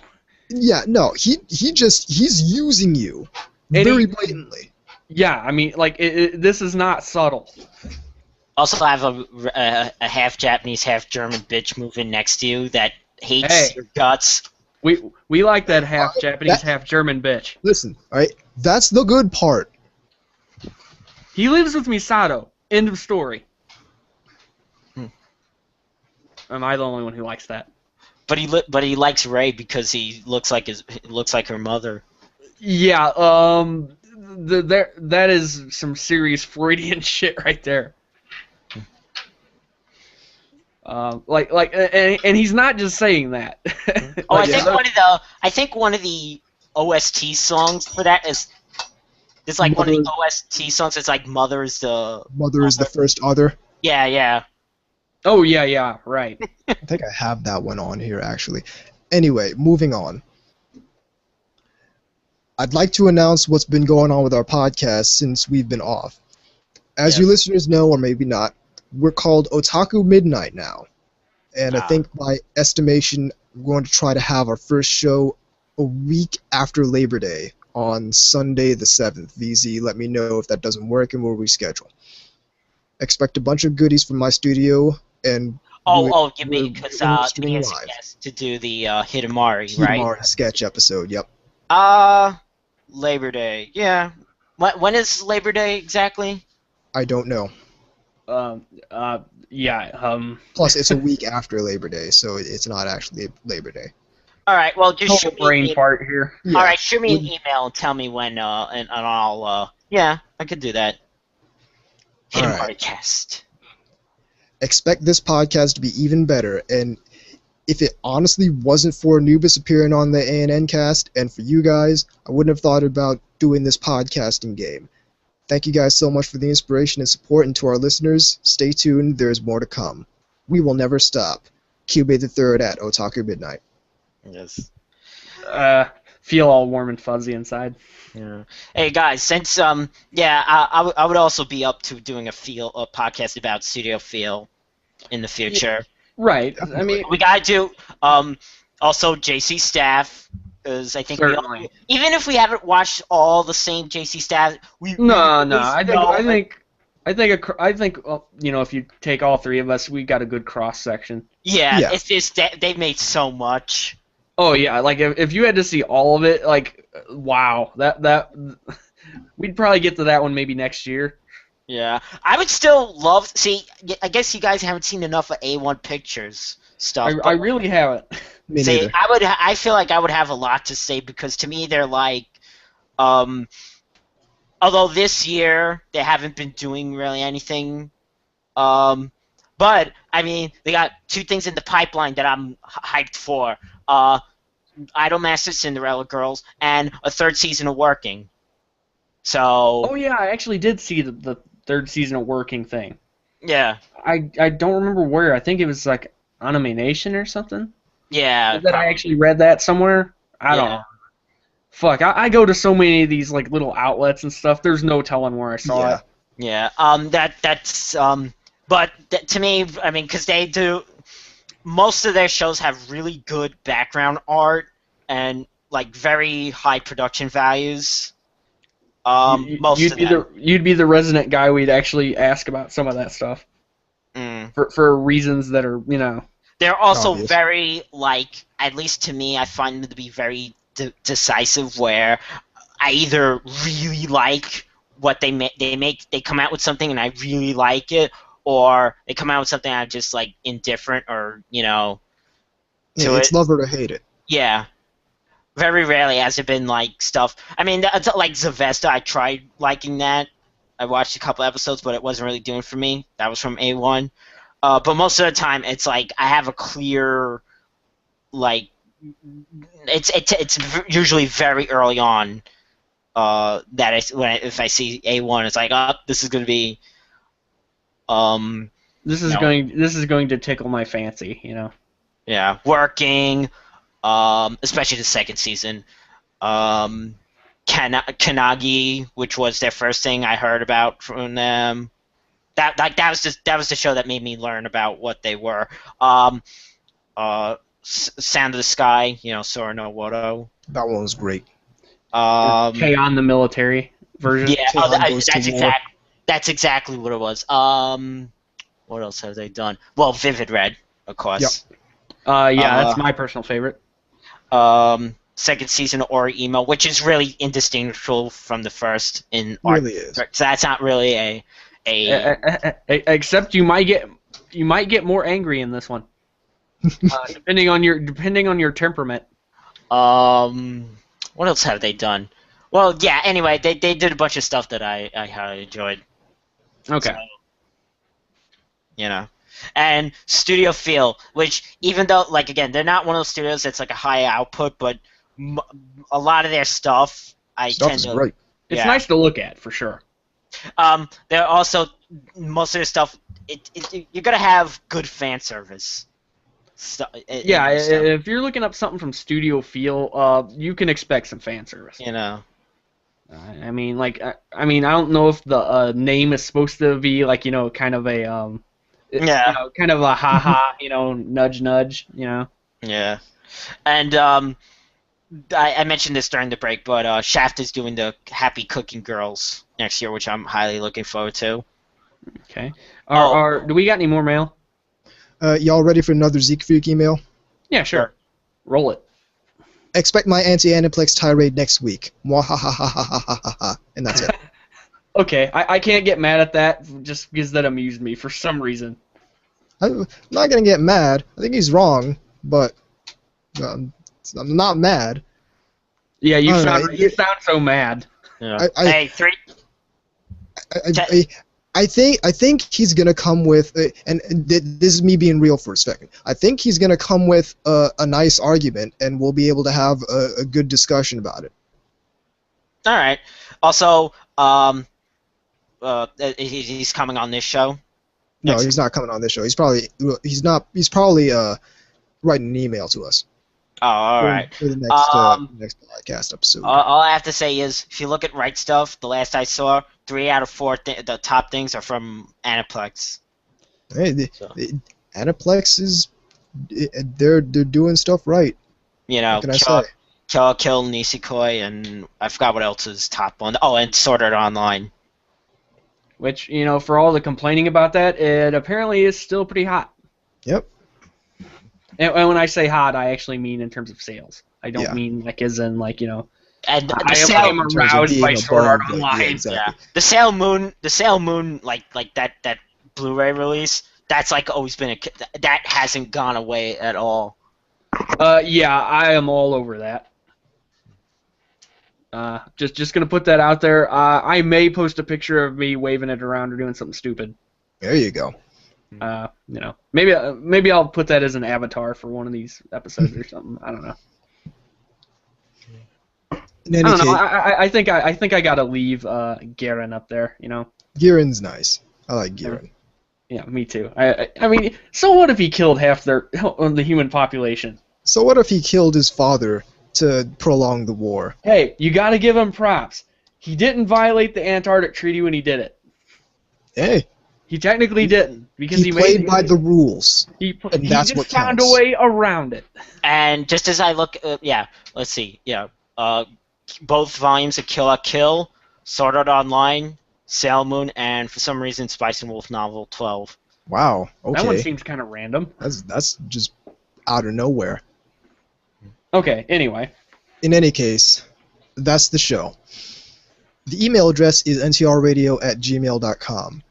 Yeah, no, he's using you very blatantly. Yeah, I mean, like this is not subtle. Also, I have a half Japanese, half German bitch moving next to you that hates your guts. We like that half Japanese, half German bitch. Listen, all right, that's the good part. He lives with Misato. End of story. am I the only one who likes that? But he likes Ray because he looks like her mother. Yeah, that is some serious Freudian shit right there. And he's not just saying that. Oh, I think one of the OST songs for that is there's like one of the OST songs. It's like Mother is the first other. Yeah. Oh yeah, right. I think I have that one on here actually. Anyway, moving on. I'd like to announce what's been going on with our podcast since we've been off. As you listeners know, or maybe not, we're called Otaku Midnight now. And I think by estimation, we're going to try to have our first show a week after Labor Day on Sunday the 7th. VZ, let me know if that doesn't work and we'll reschedule. Expect a bunch of goodies from my studio and... you mean because me as a guest to do the Hidamari, right? Hidamari sketch episode, yep. Labor Day, yeah. When is Labor Day exactly? I don't know. Plus, it's a week after Labor Day, so it's not actually Labor Day. All right, well, just shoot me brain fart here. Yeah. All right, shoot me an email and tell me when, and I'll, yeah, I could do that. Hidamari cast. Expect this podcast to be even better, and if it honestly wasn't for Anubis appearing on the ANN cast, and for you guys, I wouldn't have thought about doing this podcasting game. Thank you guys so much for the inspiration and support, and to our listeners, stay tuned, there's more to come. We will never stop. Cube the Third at Otaku Midnight. Yes. Feel all warm and fuzzy inside. Yeah. Hey guys, since I would also be up to doing a podcast about Studio Feel in the future. Right. I mean, we gotta do also JC Staff, because I think even if we haven't watched all the same JC Staff, I think you know, if you take all three of us, we got a good cross section. Yeah, it's just they've made so much. Oh yeah, like if you had to see all of it, like wow, that we'd probably get to that one maybe next year. Yeah, I would still love. See, I guess you guys haven't seen enough of A1 Pictures stuff. I really haven't. Me neither. I feel like I would have a lot to say because to me they're like, although this year they haven't been doing really anything, but I mean they got two things in the pipeline that I'm hyped for: Idolmaster Cinderella Girls and a third season of Working. So. Oh yeah, I actually did see the third season of Working thing. Yeah. I don't remember where. I think it was like Anime Nation or something. Yeah. That I actually read that somewhere. I don't know. Fuck, I go to so many of these like little outlets and stuff. There's no telling where I saw it. Yeah. But to me, I mean, because they do, most of their shows have really good background art and like very high production values. You'd be the resident guy we'd actually ask about some of that stuff. For reasons that are, you know. They're also very, like, at least to me, I find them to be very decisive, where I either really like what they come out with something and I really like it, or they come out with something I'm just, like, indifferent or, you know, to it. It's love or to hate it. Yeah. Very rarely has it been, like, stuff. I mean, like Zavesta, I tried liking that. I watched a couple episodes, but it wasn't really doing it for me. That was from A1. But most of the time, it's like I have a clear, like, it's usually very early on that if I see A1, it's like, oh, this is going to be. This is going to tickle my fancy, you know. Yeah, Working. Especially the second season. Kanagi, which was their first thing I heard about from them. That was the show that made me learn about what they were. Sound of the Sky, you know, Sora no Woto. That one was great. K-On! The military version. Yeah, that's exactly what it was. What else have they done? Well, Vivid Red, of course. Yep. That's my personal favorite. Second season of Ori Email, which is really indistinguishable from the first in art. Really is. So that's not really a except you might get more angry in this one. Depending on your temperament. What else have they done? Well, yeah. Anyway, they did a bunch of stuff that I highly enjoyed. Okay. So, you know, and Studio Feel, which even though, like, again, they're not one of those studios that's like a high output, but a lot of their stuff Stuff is great. It's yeah. nice to look at for sure. They're also most of their stuff. You're gonna have good fan service. Yeah, if you're looking up something from Studio Feel, you can expect some fan service. You know. I mean, I don't know if the name is supposed to be like, kind of a kind of a haha, nudge nudge, Yeah, and I mentioned this during the break, but Shaft is doing the Happy Cooking Girls next year, which I'm highly looking forward to. Okay. Do we got any more mail? Y'all ready for another Zeke Freak email? Yeah, sure. Roll it. Expect my anti-Aniplex tirade next week. Mwahahahahahaha. And that's it. Okay, I can't get mad at that just because that amused me for some reason. I'm not going to get mad. I think he's wrong, but I'm not mad. Yeah, you sound so mad. Yeah. I think he's gonna come with, and this is me being real for a second. I think he's gonna come with a nice argument, and we'll be able to have a good discussion about it. All right. Also, he's coming on this show. No, he's not coming on this show. He's probably writing an email to us. Oh, all right. For the next podcast episode. All I have to say is, if you look at Right Stuff, the last I saw, 3 out of 4 the top things are from Aniplex. Hey, Aniplex is they're doing stuff right. What can I say? Kill Nisekoi, and I forgot what else is top one. Oh, and Sword Art Online. Which, for all the complaining about that, it apparently is still pretty hot. Yep. And when I say hot, I actually mean in terms of sales. I don't mean as in And I am aroused by Sword Art Online. Yeah, exactly. The Sailor Moon, like that Blu-ray release. That's always been that hasn't gone away at all. Yeah, I am all over that. Just gonna put that out there. I may post a picture of me waving it around or doing something stupid. There you go. Maybe I'll put that as an avatar for one of these episodes or something. I don't know. In any case, I think I gotta leave Garen up there. Garen's nice. I like Garen. Yeah, me too. I mean, so what if he killed half the human population? So what if he killed his father to prolong the war? Hey, you gotta give him props. He didn't violate the Antarctic Treaty when he did it. Hey. He technically didn't because he played by the rules. He just found a way around it. And just as I look, let's see, both volumes of Kill la Kill, Sword Art Online, Sailor Moon, and for some reason Spice and Wolf Novel 12. Wow. Okay. That one seems kind of random. That's just out of nowhere. Okay. Anyway. In any case, that's the show. The email address is ntrradio@gmail.com.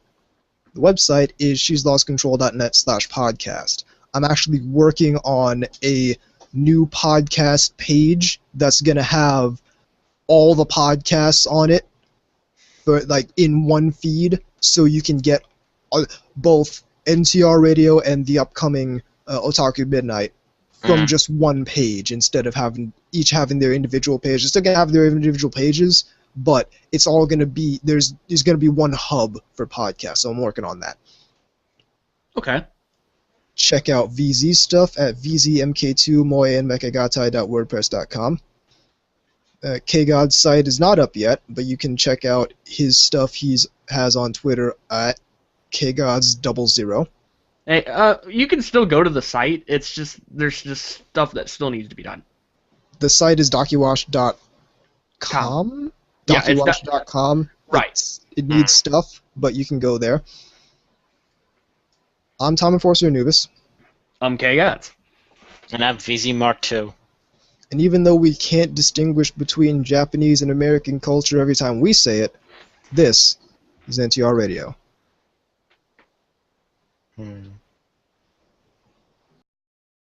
The website is she'slostcontrol.net/podcast. I'm actually working on a new podcast page that's going to have all the podcasts on it, but in one feed, so you can get both NTR Radio and the upcoming Otaku Midnight from just one page instead of having their individual pages. They're still going to have their individual pages, but it's all going to be there's going to be one hub for podcasts, so I'm working on that. Okay. Check out VZ's stuff at vzmk2moeandmekagatai.wordpress.com. KGod's site is not up yet, but you can check out his stuff has on Twitter at KGods00. Hey, you can still go to the site. It's just there's just stuff that still needs to be done. The site is docuwash.com. Yeah, docuwash.com. Right. It needs stuff, but you can go there. I'm Tom Enforcer Anubis. I'm KGods. And I'm VZ Mark II. And even though we can't distinguish between Japanese and American culture every time we say it, this is NTR Radio.